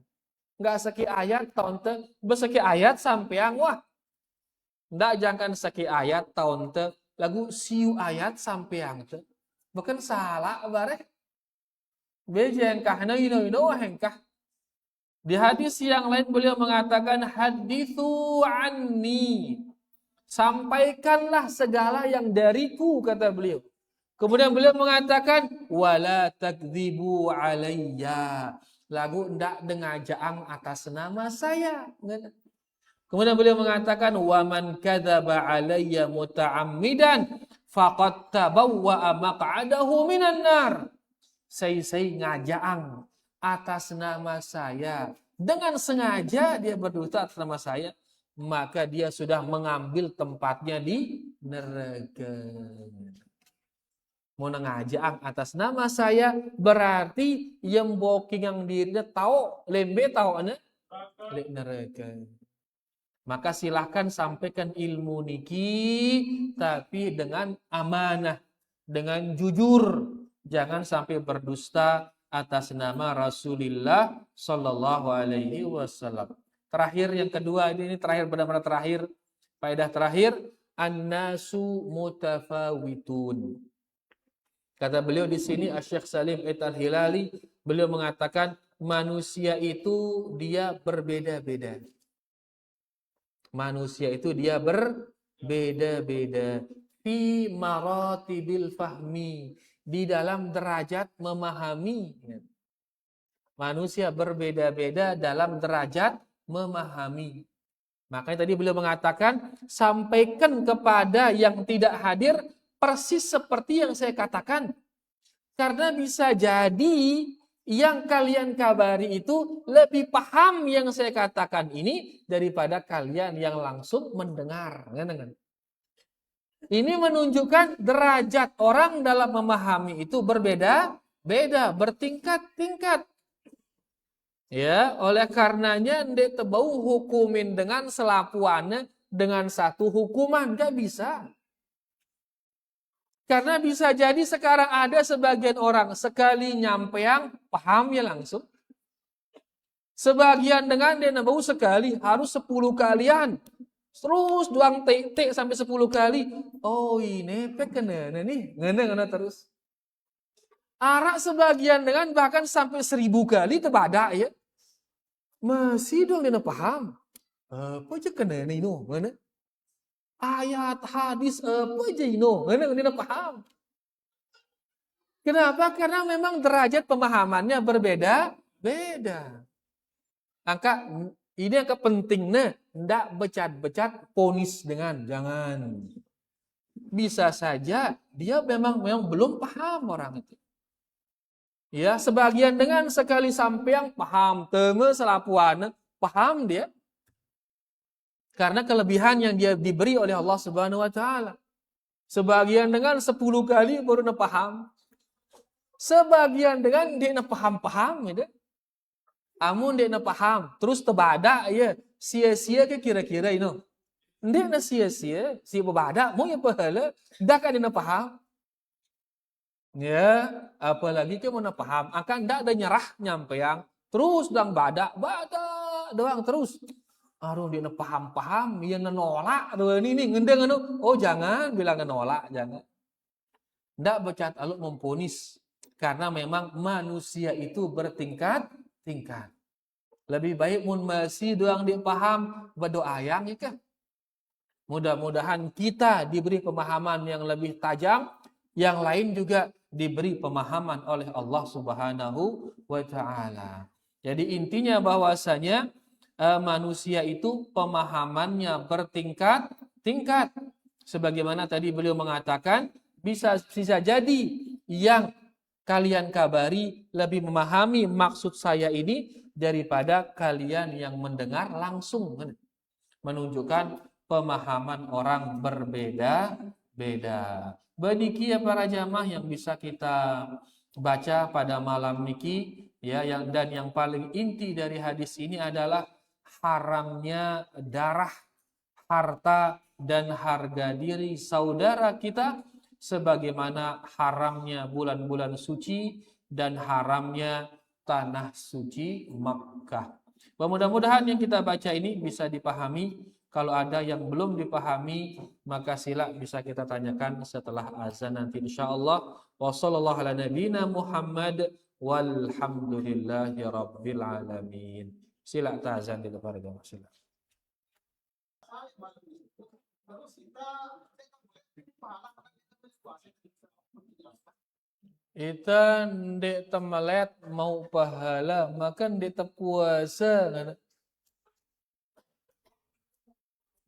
Enggak seki ayat tahun te, beseki ayat sampeang wah. Enggak jangan seki ayat tahun te, lagu siu ayat sampeang te. Bukan salah bare. Bejengkah no hengkah. Di hadis yang lain beliau mengatakan hadithu anni. Sampaikanlah segala yang dariku, kata beliau. Kemudian beliau mengatakan wala takdzibu alayya. Lagu ndak dengajaang atas nama saya. Kemudian beliau mengatakan waman kadzaba alayya muta'ammidan faqad tabawwa'a maq'adahu minan nar. Saya ngajaang atas nama saya dengan sengaja dia berdusta atas nama saya, maka dia sudah mengambil tempatnya di neraka. Mau ngajaang atas nama saya berarti yang boking yang dirinya tahu lembe tahu lek neraka. Maka silahkan sampaikan ilmu niki tapi dengan amanah, dengan jujur, jangan sampai berdusta atas nama Rasulullah sallallahu alaihi wasallam. Terakhir yang kedua ini terakhir benar-benar terakhir, faedah terakhir, an-nasu mutafawitun. Kata beliau di sini Asy-Syaikh Salim Al-Hilali, beliau mengatakan manusia itu dia berbeda-beda. Manusia itu dia berbeda-beda fi maratibil fahmi, di dalam derajat memahami. Manusia berbeda-beda dalam derajat memahami. Makanya tadi beliau mengatakan, sampaikan kepada yang tidak hadir persis seperti yang saya katakan. Karena bisa jadi yang kalian kabari itu lebih paham yang saya katakan ini daripada kalian yang langsung mendengar. Ini menunjukkan derajat orang dalam memahami itu berbeda-beda, bertingkat-tingkat. Ya, oleh karenanya ndek tebau hukumin dengan selapuannya dengan satu hukuman, enggak bisa. Karena bisa jadi sekarang ada sebagian orang sekali nyampeang pahamnya langsung. Sebagian dengan dia nabau sekali harus 10 kalian. Terus doang tik sampai 10 kali. Oh ini kena nih. Ngena terus. Arak sebagian dengan bahkan sampai 1000 kali terbada ya. Masih dong dia paham. Apa aja kena nih no. Ngena. Ayat hadis apa aja no. Ngena dia paham. Kenapa? Karena memang derajat pemahamannya berbeda-beda. Angka ini yang kepentingnya, ndak becat-becat ponis dengan, jangan. Bisa saja dia memang belum paham orang itu. Ya, sebagian dengan sekali sampeang paham, teme selapuan, paham dia. Karena kelebihan yang dia diberi oleh Allah Subhanahu wa taala. Sebagian dengan 10 kali baru paham. Sebagian dengan dia paham-paham gitu. Amun dia paham, terus terbada ya, sia-sia ke kira-kira ini. Dia na sia-sia, si berbada, mau ya pahala, dah kan dia paham. Ya, apalagi ke mana paham, akan dah ada nyerah nyampeang, terus dang bada doang terus. Aduh dia paham-paham, dia nolak, aduh ini ngendeng anu. Oh jangan bilang nolak, jangan. Ndak becat aluk memponis, karena memang manusia itu bertingkat-tingkat. Lebih baik mun masih doang dia paham berdoa yang ya kan. Mudah-mudahan kita diberi pemahaman yang lebih tajam, yang lain juga diberi pemahaman oleh Allah Subhanahu wa taala. Jadi intinya bahwasanya manusia itu pemahamannya bertingkat tingkat. Sebagaimana tadi beliau mengatakan, bisa jadi yang kalian kabari lebih memahami maksud saya ini daripada kalian yang mendengar langsung. Menunjukkan pemahaman orang berbeda-beda. Benikia para jamaah yang bisa kita baca pada malam niki ya, yang paling inti dari hadis ini adalah haramnya darah, harta dan harga diri saudara kita, sebagaimana haramnya bulan-bulan suci dan haramnya tanah suci Makkah. Mudah-mudahan yang kita baca ini bisa dipahami. Kalau ada yang belum dipahami, maka sila bisa kita tanyakan setelah azan nanti insyaallah. Wassallallahu ala nabiyina Muhammad walhamdulillahi rabbil alamin. Sila azan di depan jamaah sila. Kita ndek temelet mau pahala, maka ndek terpuasa.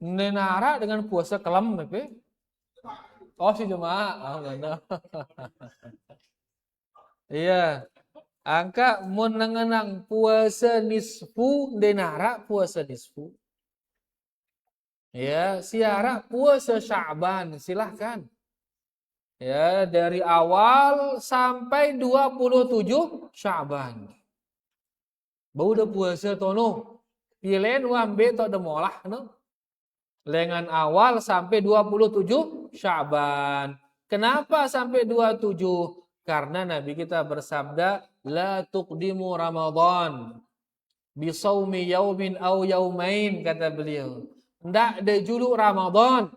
Nenara dengan puasa kelam, tapi oh si jemaah, iya. Angka menengenang puasa nisfu, denara puasa nisfu. Ya, siara puasa Sya'ban, silahkan. Ya, dari awal sampai 27 Sya'ban. Bau udah puasa tono. Pilen wambe tok demolah no. Lengan awal sampai 27 Sya'ban. Kenapa sampai 27? Karena Nabi kita bersabda, la tuqdimu Ramadan bisawmi yaumin au yaumain, kata beliau. Ndak ada juluk Ramadan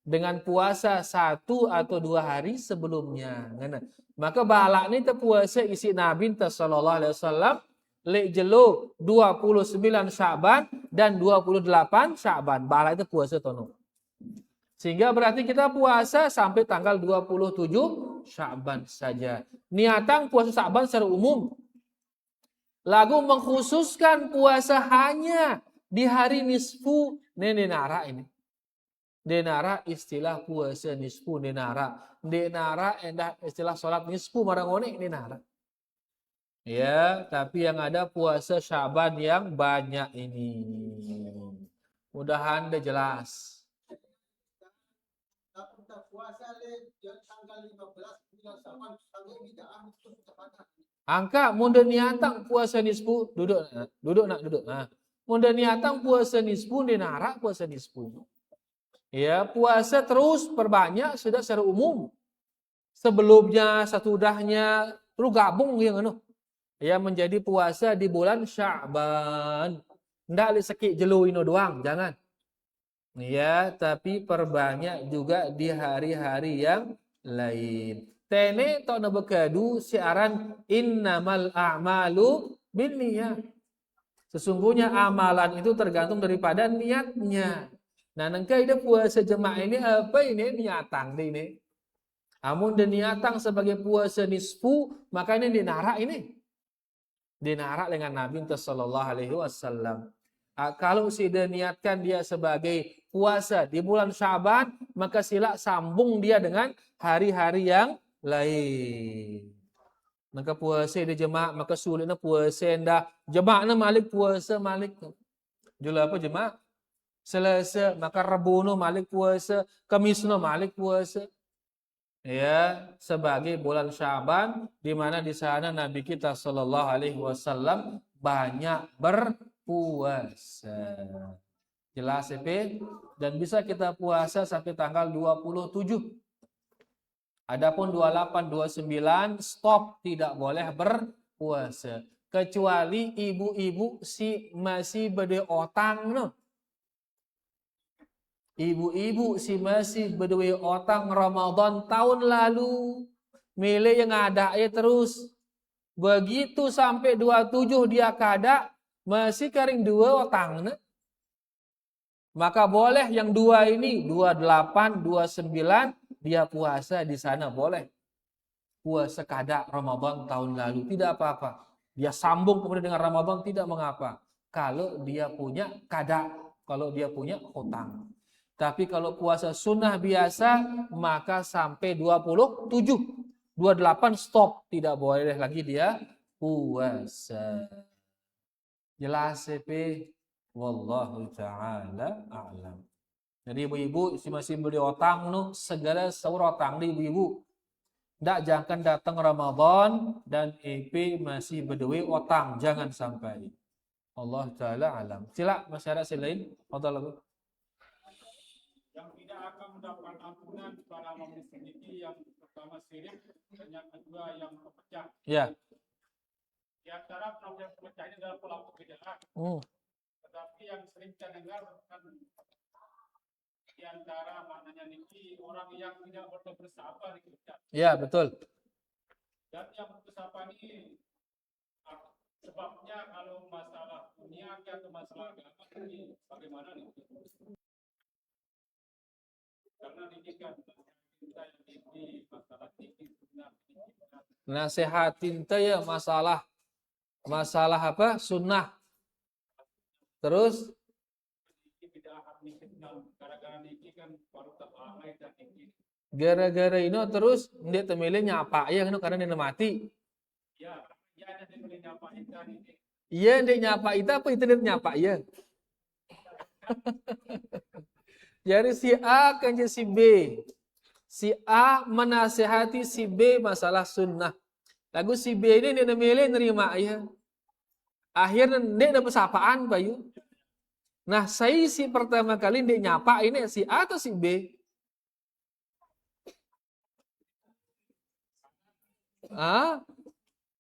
dengan puasa 1 atau 2 hari sebelumnya. Maka balak ni terpuasa isi Nabi sallallahu alaihi wasallam lek jelo 29 Sya'ban dan 28 Sya'ban. Balak itu puasa tono. Sehingga berarti kita puasa sampai tanggal 27 Sya'ban saja. Niatan puasa Sya'ban secara umum. Lagu mengkhususkan puasa hanya di hari nisfu nenara ini. Denara istilah puasa nisfu denara. Denara endah istilah salat nisfu marangone denara. Ya, tapi yang ada puasa Sya'ban yang banyak ini. Mudahan udah jelas. Angka munda niatang puasa nisfu, duduk nak. Munda niatang puasa nisfu denara puasa nisfu. Ya, puasa terus perbanyak sudah secara umum. Sebelumnya, setudahnya, terus gabung yang ya menjadi puasa di bulan Sya'ban. Ndak li sekik jelu ino doang, jangan. Ya, tapi perbanyak juga di hari-hari yang lain. Tene tok na bekadu siaran innamal a'malu binniyat. Sesungguhnya amalan itu tergantung daripada niatnya. Nah, nengkai dia puasa jemaah ini apa ini niatang ini. Amun dia niatang sebagai puasa nisfu, maka ini dinarak ini. Dinarak dengan Nabi sallallahu alaihi wasallam. Kalau dia niatkan dia sebagai puasa di bulan Sya'ban, maka sila sambung dia dengan hari-hari yang lain. Maka puasa dia jemaah, maka sulitnya puasa dah. Jemaahnya malik puasa malik. Jula apa jemaah? Selasa, maka Rabu no malik puasa, Kamis no malik puasa. Ya, sebagai bulan Sya'ban, di mana di sana Nabi kita sallallahu alaihi wasallam banyak berpuasa. Jelas ya, dan bisa kita puasa sampai tanggal 27. Adapun 28, 29 stop, tidak boleh berpuasa. Kecuali ibu-ibu si masih berde otang no. Ibu-ibu si masih berdua otang Ramadan tahun lalu, milih yang ada ya terus. Begitu sampai 27 dia kada masih kering 2 otang. Ne? Maka boleh yang 2 ini 28, 29 dia puasa di sana boleh. Puasa kada Ramadan tahun lalu tidak apa-apa. Dia sambung kemudian dengan Ramadan tidak mengapa. Kalau dia punya kada, kalau dia punya hutang. Tapi kalau puasa sunnah biasa, maka sampai 27. 28 stop. Tidak boleh lagi dia puasa. Jelas, CP? Wallahu ta'ala a'lam. Jadi ibu-ibu masih beli otang nu segala sahur otang di ibu-ibu. Ndak jangan datang Ramadan dan EP masih berdua otang, jangan sampai. Allah taala alam. Sila masyarakat selain fadhal.
Yang tidak akan mendapat ampunan para memiliki yang pertama syirik dan yang kedua yang pemecah.
Ya.
Di antara yang pemecah ini adalah pelaku bid'ah. Tetapi yang sering kita dengar kan di antara maknanya niki orang yang tidak bersabar di kita.
Ya, betul.
Dan yang bersabar ini sebabnya kalau masalah dunia atau masalah agama ini bagaimana nih? Karena ini kan kita yang ini masalah ini
nasihatin teh ya masalah apa? Sunnah. Terus gara-gara ini terus dia temele nyapa ya karena dia mati. Iya, dia nyapa itu apa itu dia nyapa ya. Jadi si A kan si B. Si A menasehati si B masalah sunnah. Lagu si B ini dia milih nerima ya. Akhirnya dia dapat sapaan bayu. Nah, saya si pertama kali dia nyapa ini si A atau si B?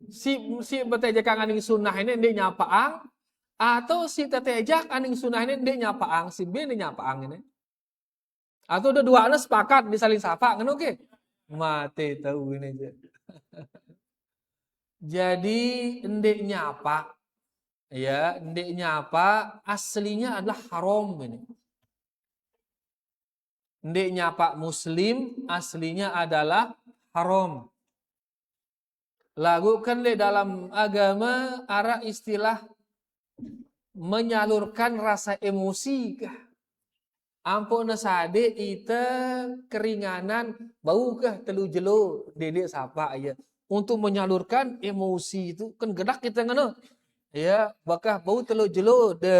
Si betejak aning sunnah ini dia nyapaang atau si tetejak aning sunnah ini dia nyapaang, si B dia nyapaang ini. Atau udah dua anak sepakat disaling sapa, kan oke? Mati tahu ini aja. Jadi ndek nyapa, ya ndek nyapa aslinya adalah haram ini. Ndek nyapa muslim aslinya adalah haram. Lagu kan di dalam agama ada istilah menyalurkan rasa emosi kah? Ampun sade ita keringanan bau kah telu jelo dedek sapa ya untuk menyalurkan emosi itu kan gedak kita ngono ya bakah bau telu jelo de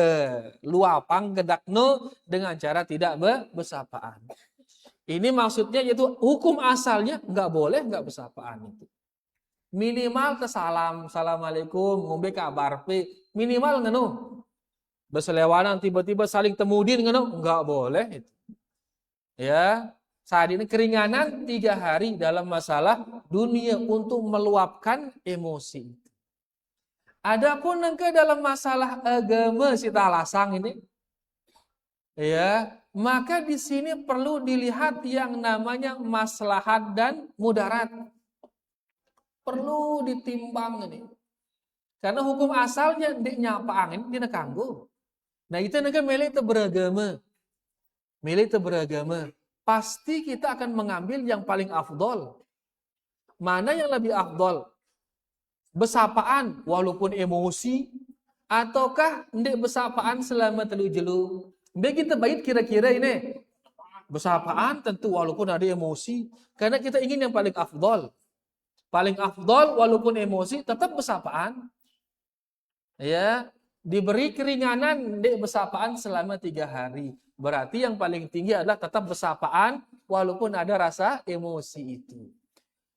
luapang gedakno dengan cara tidak bersapaan. Ini maksudnya yaitu hukum asalnya nggak boleh nggak bersapaan itu. Minimal salam, assalamualaikum, ngombe kabar pe minimal ngono. Berselewanan tiba-tiba saling temudin ngono enggak boleh itu. Ya, saat ini keringanan 3 hari dalam masalah dunia untuk meluapkan emosi. Adapun ke dalam masalah agama si talasang ini ya, maka di sini perlu dilihat yang namanya maslahat dan mudarat. Perlu ditimbang ini. Karena hukum asalnya di nyapa angin dina kanggo. Nah itu negara milih itu beragama. Milih itu beragama. Pasti kita akan mengambil yang paling afdol. Mana yang lebih afdol? Besapaan walaupun emosi. Ataukah ndek besapaan selama telu jelu? Begitu baik kira-kira ini. Besapaan tentu walaupun ada emosi. Karena kita ingin yang paling afdol. Paling afdol walaupun emosi tetap besapaan. Ya. Diberi keringanan dek bersapaan selama 3 hari. Berarti yang paling tinggi adalah tetap bersapaan walaupun ada rasa emosi itu.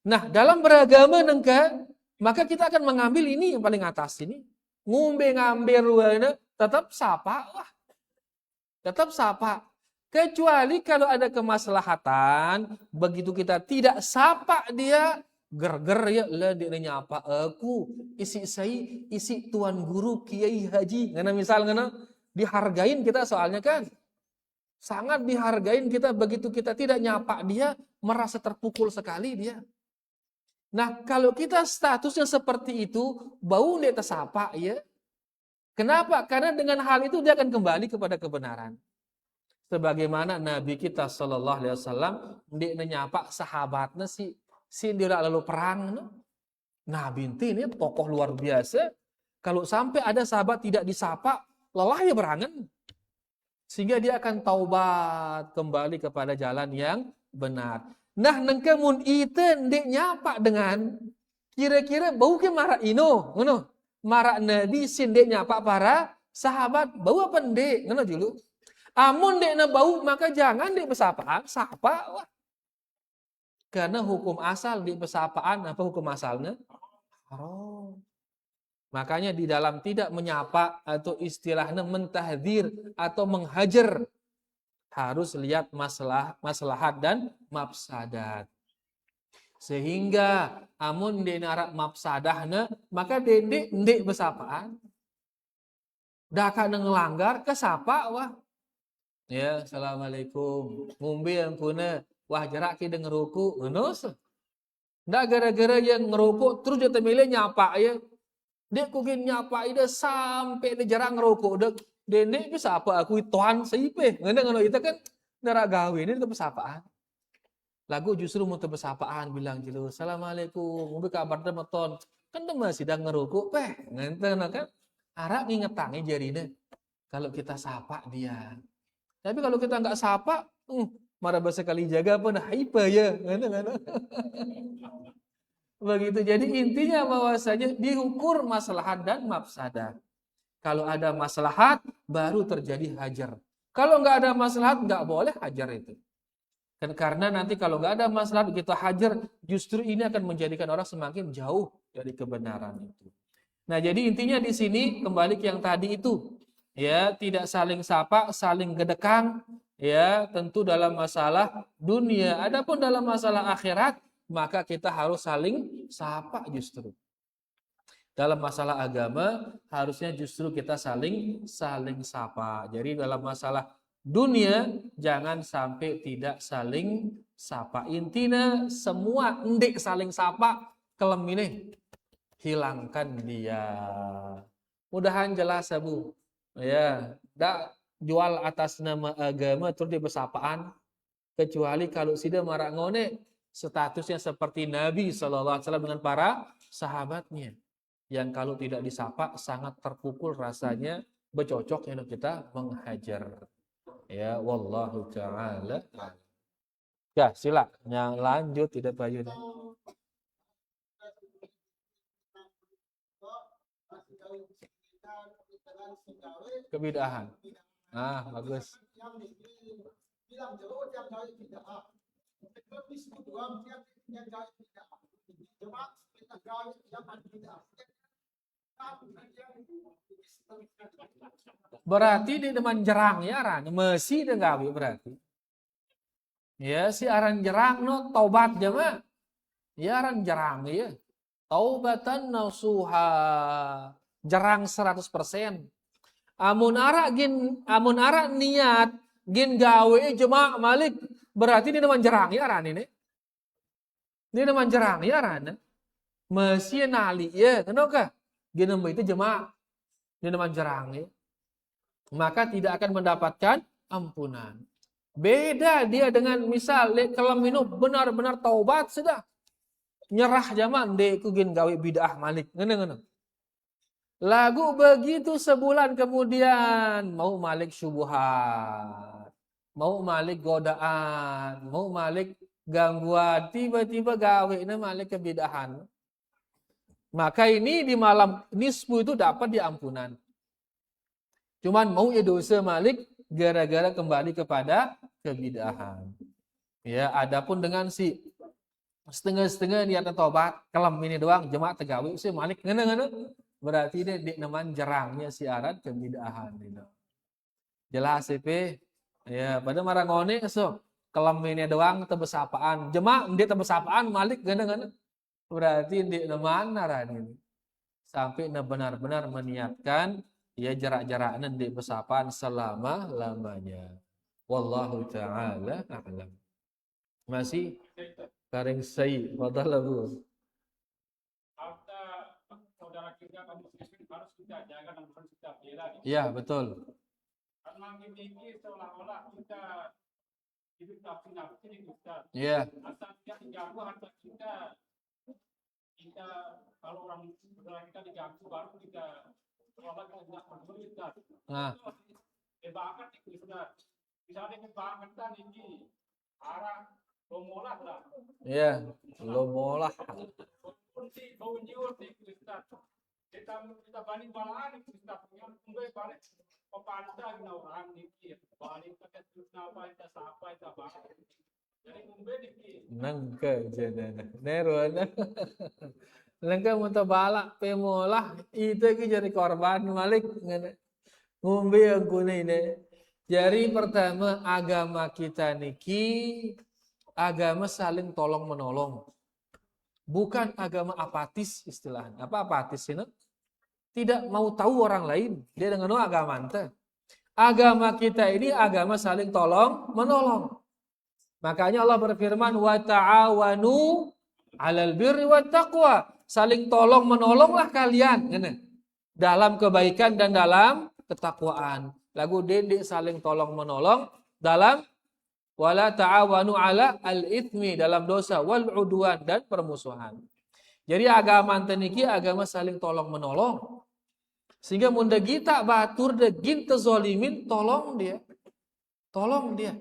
Nah, dalam beragama nengka, maka kita akan mengambil ini yang paling atas ini. Ngombe ngambil ruana tetap sapa lah. Tetap sapa. Kecuali kalau ada kemaslahatan, begitu kita tidak sapa dia, ger-ger ya lah dia nyapa aku isi tuan guru kiai haji ngana misal ngana dihargain kita soalnya kan sangat dihargain kita begitu kita tidak nyapa dia merasa terpukul sekali dia. Nah kalau kita statusnya seperti itu bau dia tersapa ya. Kenapa? Karena dengan hal itu dia akan kembali kepada kebenaran. Sebagaimana Nabi kita sallallahu alaihi wasallam dia nyapa sahabatnya si dia lalu perang. Nah binti ini tokoh luar biasa. Kalau sampai ada sahabat tidak disapa, lelah ya berangan. Sehingga dia akan taubat kembali kepada jalan yang benar. Nah, nengkemun itu ndek nyapa dengan kira-kira bau ke marak ino, ngono. Marak Nabi sindek nyapa para sahabat, bau apa ndek, ngono dulu. Amun ndek na bau maka jangan ndek bersapaan, sapa wah. Karena hukum asal di pesapaan apa hukum asalnya? Haram. Makanya di dalam tidak menyapa atau istilahnya mentahdir atau menghajar harus lihat maslahat dan mafsadat. Sehingga amun di narak mafsadahna maka dendek ndek besapaan. Dah kadang ngelanggar kesapa wah. Ya, assalamualaikum. Ngumbi yang kuna wah jarak kita ngeruku ngenus. Ndak gara-gara yang ngerokok terus dia temile nyapa ya. Dia kugin nyapa ida sampai dia jarang ngerokok. Dia bisa apa aku tuan seipe. Ngono itu kan nara gawe ini tetap sapaan. Lagu justru mau tetap sapaan bilang gitu. Assalamualaikum. Ngombe kabar meton. Kan dia masih sedang ngerokok peh. Ngenten kan. Arak ngingetangi jarine. Kalau kita sapa dia. Tapi kalau kita enggak sapa, marah bahasa kali jaga pun haipa ya. Ngono. Begitu. Jadi intinya bahwasanya diukur maslahat dan mafsadah. Kalau ada maslahat baru terjadi hajar. Kalau nggak ada maslahat nggak boleh hajar itu. Dan karena nanti kalau nggak ada maslahat kita hajar, justru ini akan menjadikan orang semakin jauh dari kebenaran itu. Nah, jadi intinya di sini kembali ke yang tadi itu, ya tidak saling sapa, saling gedekang, ya tentu dalam masalah dunia. Adapun dalam masalah akhirat maka kita harus saling sapa justru. Dalam masalah agama harusnya justru kita saling sapa. Jadi dalam masalah dunia jangan sampai tidak saling sapa. Intinya semua ndek saling sapa kelem ini hilangkan dia. Mudahan jelas ya Bu. Ya, dak jual atas nama agama terus dia bersapaan kecuali kalau sudah marak ngone statusnya seperti Nabi SAW dengan para sahabatnya. Yang kalau tidak disapa sangat terpukul rasanya bercocok yang kita menghajar. Ya, wallahu ta'ala. Ya, sila. Yang lanjut tidak payu. Kebidahan. Ah, bagus. Berarti di depan jerang ya aran, mesi dia gawe berarti. Ya si aran jerang no taubat jema. Ya aran jerang ya. Taubatan nasuha. Jerang 100%. Amun ara niat gin gawe jema malik berarti di depan jerang ya aran ini. Di depan jerang ya aran. Mesi nali ya, kenapa? Gin itu jema di depan jerang ya. Maka tidak akan mendapatkan ampunan. Beda dia dengan misal kalau minum benar-benar taubat sudah nyerah zaman dek kugin gawe bid'ah malik ngene. Lagu begitu sebulan kemudian mau malik syubhat, mau malik godaan, mau malik gangguan, tiba-tiba gawe ini malik kebid'ahan. Maka ini di malam nisfu itu dapat diampunan. Cuman mau ya dosa malik gara-gara kembali kepada kebid'ahan. Ya, adapun dengan si setengah-setengah niat tobat, kelam ini doang jemaat tegawi si malik ngene-ngene. Berarti dia di naman jarangnya si arat kebid'ahan gitu. Jelas CP. Ya, pada marangone so kelam ini doang tebesapaan. Jemaat dia tebesapaan malik ngene-ngene. Berarti di naman naran ini. Sampai benar-benar meniatkan ya jarak-jaraknya di pesapaan selama-lamanya. Wallahu ta'ala a'lam. Masih karing say fadhal Bu.
Saudara kita kaum muslimin harus kita jaga dan harus kita bela.
Ya, betul.
Karena ini seolah-olah kita hidup nafsu-nafsu ini Ustaz.
Iya.
Asal kita diganggu harta kita kalau orang saudara kita diganggu baru kita seolah kita tidak peduli Ustaz.
Nah.
Kebangan di Kristen. Misalnya kebangan kan ini arah pemolah lah.
Ya, lo molah.
Kunci bau nyiur di Kristen. Kita banding balaan di Kristen. Yang kumbe balik pepanda gina orang dikit. Balik ke Kristen apa itu siapa itu balik. Jadi kumbe dikit.
Nangka jana. Nerona. Nangka mutabala pemolah itu ki jadi korban malik ngombe yang guna ini. Jadi pertama agama kita niki agama saling tolong menolong. Bukan agama apatis istilahnya. Apa apatis ini? Tidak mau tahu orang lain. Dia dengan agama ente. Agama kita ini agama saling tolong menolong. Makanya Allah berfirman wa ta'awanu 'alal birri wat taqwa. Saling tolong menolonglah kalian dalam kebaikan dan dalam ketakwaan. Lagu dedek saling tolong menolong dalam wala ta'awanu 'ala al-itsmi dalam dosa wal 'udwan dan permusuhan. Jadi agama niki agama saling tolong menolong. Sehingga munda kita batur degin tezolimin tolong dia. Tolong dia.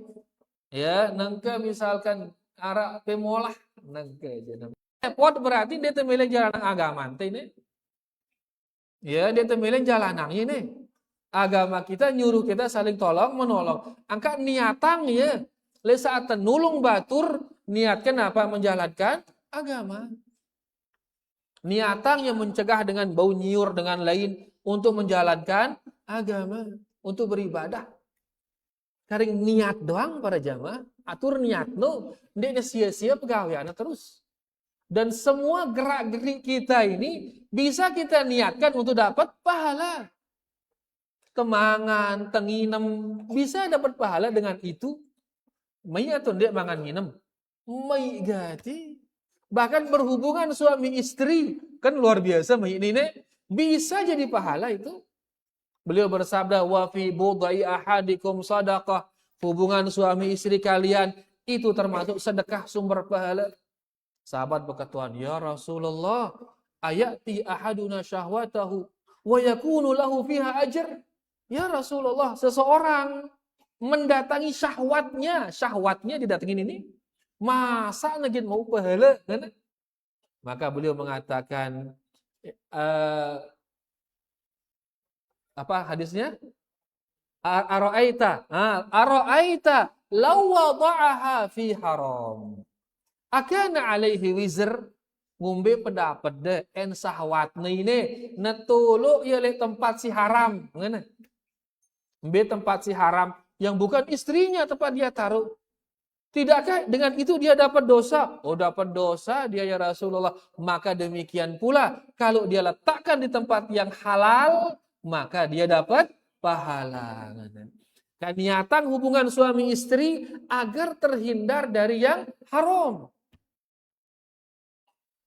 Ya, nangka misalkan arah pemolah nangka aja. Pot berarti dia temilin jalan agama ini. Ya, dia temilin jalan ini. Agama kita nyuruh kita saling tolong menolong. Angka niatang ya. Le saat nulung batur niatkan apa menjalankan agama. Niatang yang mencegah dengan bau nyiur dengan lain untuk menjalankan agama, untuk beribadah. Karing niat doang para jamaah, atur niat no, ndeknya sia-sia pegawaiannya terus. Dan semua gerak-gerik kita ini bisa kita niatkan untuk dapat pahala. Kemangan, tenginem, bisa dapat pahala dengan itu. Mai atau ndek mangan nginem? Mai gati. Bahkan berhubungan suami istri, kan luar biasa mai ini bisa jadi pahala itu. Beliau bersabda wa fi budai ahadikum sadaqah. Hubungan suami istri kalian itu termasuk sedekah sumber pahala. Sahabat berkata, "Ya Rasulullah, ayati ahaduna syahwatahu wa yakunu lahu fiha ajr." Ya Rasulullah, seseorang mendatangi syahwatnya didatengin ini. Masa negin mau pahala? Maka beliau mengatakan apa hadisnya? Ara'aita law wada'aha fi haram. Akana alaihi wizr ngombe pendapat de en sahwatna ini netuluk ya le tempat si haram. Ngene. Ngombe tempat si haram yang bukan istrinya tempat dia taruh. Tidakkah dengan itu dia dapat dosa? Oh, dapat dosa dia ya Rasulullah. Maka demikian pula kalau dia letakkan di tempat yang halal, maka dia dapat pahala. Niatan hubungan suami istri agar terhindar dari yang haram.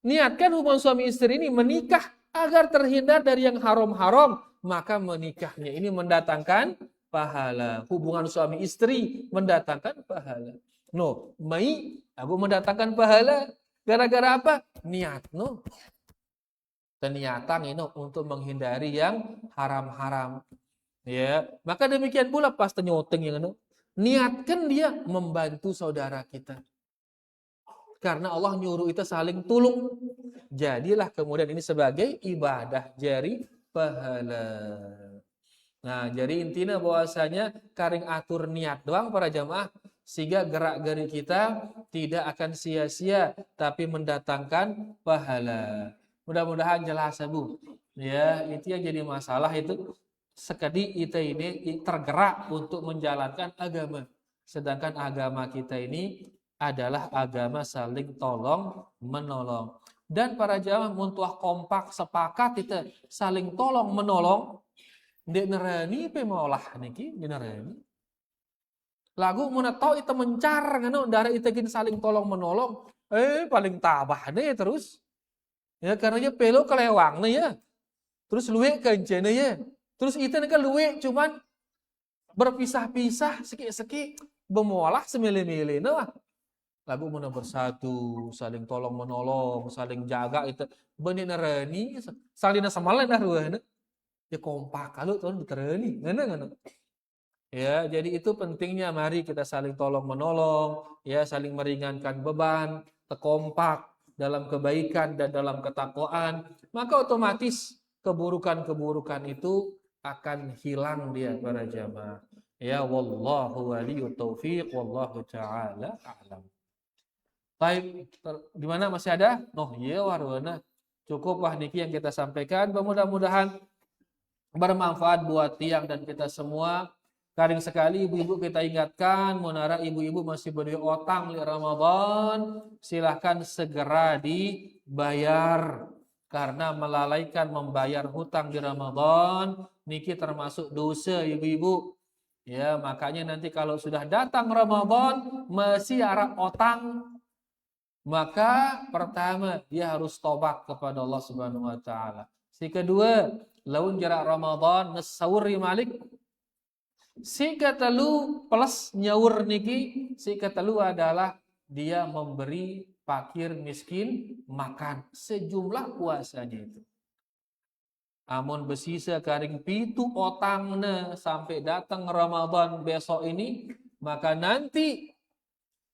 Niatkan hubungan suami istri ini menikah agar terhindar dari yang haram-haram, maka menikahnya ini mendatangkan pahala. Hubungan suami istri mendatangkan pahala. No, mai aku mendatangkan pahala gara-gara apa? Niat no. Niatan ini untuk menghindari yang haram-haram. Ya, maka demikian pula pas nyoteng yang niatkan dia membantu saudara kita. Karena Allah nyuruh kita saling tulung. Jadilah kemudian ini sebagai ibadah jari pahala. Nah, jadi intinya bahwasanya karing atur niat doang para jamaah sehingga gerak-geri kita tidak akan sia-sia tapi mendatangkan pahala. Mudah-mudahan jelas Bu. Ya, itu yang jadi masalah itu sekali kita ini tergerak untuk menjalankan agama. Sedangkan agama kita ini adalah agama saling tolong menolong. Dan para jamaah muntuah kompak sepakat kita saling tolong menolong. Ndek nerani pemolah niki nerani. Lagu mun tau itu mencar ngano darah itu gini saling tolong menolong. Paling tabah nih terus. Ya karena dia pelo kelewang nih ya. Terus luwe kencene ya. Terus itu kan luwe cuman berpisah-pisah seki-seki bemolah semili-mili nah. Lagu mun bersatu, saling tolong menolong, saling jaga itu benih nerani, saling samalan dah ruah. Ya kompak kalau tuh diterani, ngana. Ya, jadi itu pentingnya mari kita saling tolong menolong, ya, saling meringankan beban, kompak dalam kebaikan dan dalam ketakwaan, maka otomatis keburukan-keburukan itu akan hilang dia para jamaah. Ya, wallahu waliyut taufiq, wallahu taala a'lam. Baik, gimana masih ada? Oh iya warwana. Cukup wah niki yang kita sampaikan. Mudah-mudahan bermanfaat buat tiang dan kita semua. Karing sekali ibu-ibu kita ingatkan, munara ibu-ibu masih beri otang di Ramadan, silahkan segera dibayar. Karena melalaikan membayar hutang di Ramadan, niki termasuk dosa ibu-ibu. Ya, makanya nanti kalau sudah datang Ramadan, masih arah otang, maka pertama dia harus tobat kepada Allah Subhanahu wa taala. Si kedua, laun jarak Ramadan nesawuri malik. Si ketelu plus nyaur niki, si ketelu adalah dia memberi fakir miskin makan sejumlah puasanya itu. Amun besisa karing pitu otangne sampai datang Ramadan besok ini, maka nanti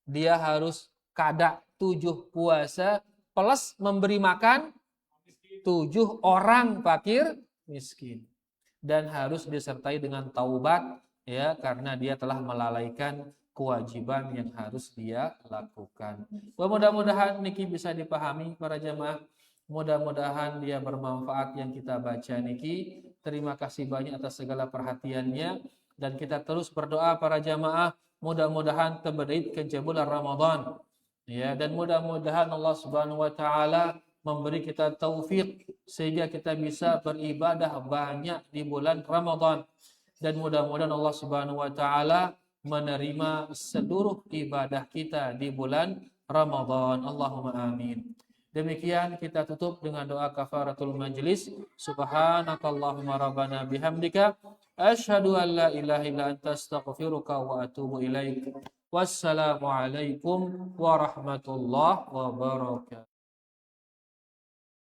dia harus kada 7 puasa plus memberi makan 7 orang fakir miskin. Dan harus disertai dengan taubat, ya, karena dia telah melalaikan kewajiban yang harus dia lakukan. Mudah-mudahan niki bisa dipahami para jamaah. Mudah-mudahan dia bermanfaat yang kita baca niki. Terima kasih banyak atas segala perhatiannya, dan kita terus berdoa para jamaah, mudah-mudahan terberit ke bulan Ramadan. Ya, dan mudah-mudahan Allah Subhanahu wa taala memberi kita taufik sehingga kita bisa beribadah banyak di bulan Ramadan, dan mudah-mudahan Allah Subhanahu wa taala menerima seluruh ibadah kita di bulan Ramadan. Allahumma amin. Demikian kita tutup dengan doa kafaratul majlis. Subhanakallahumma rabbana bihamdika asyhadu an la ilaha illa anta astaghfiruka wa atubu ilaik. Wassalamualaikum warahmatullahi wabarakatuh.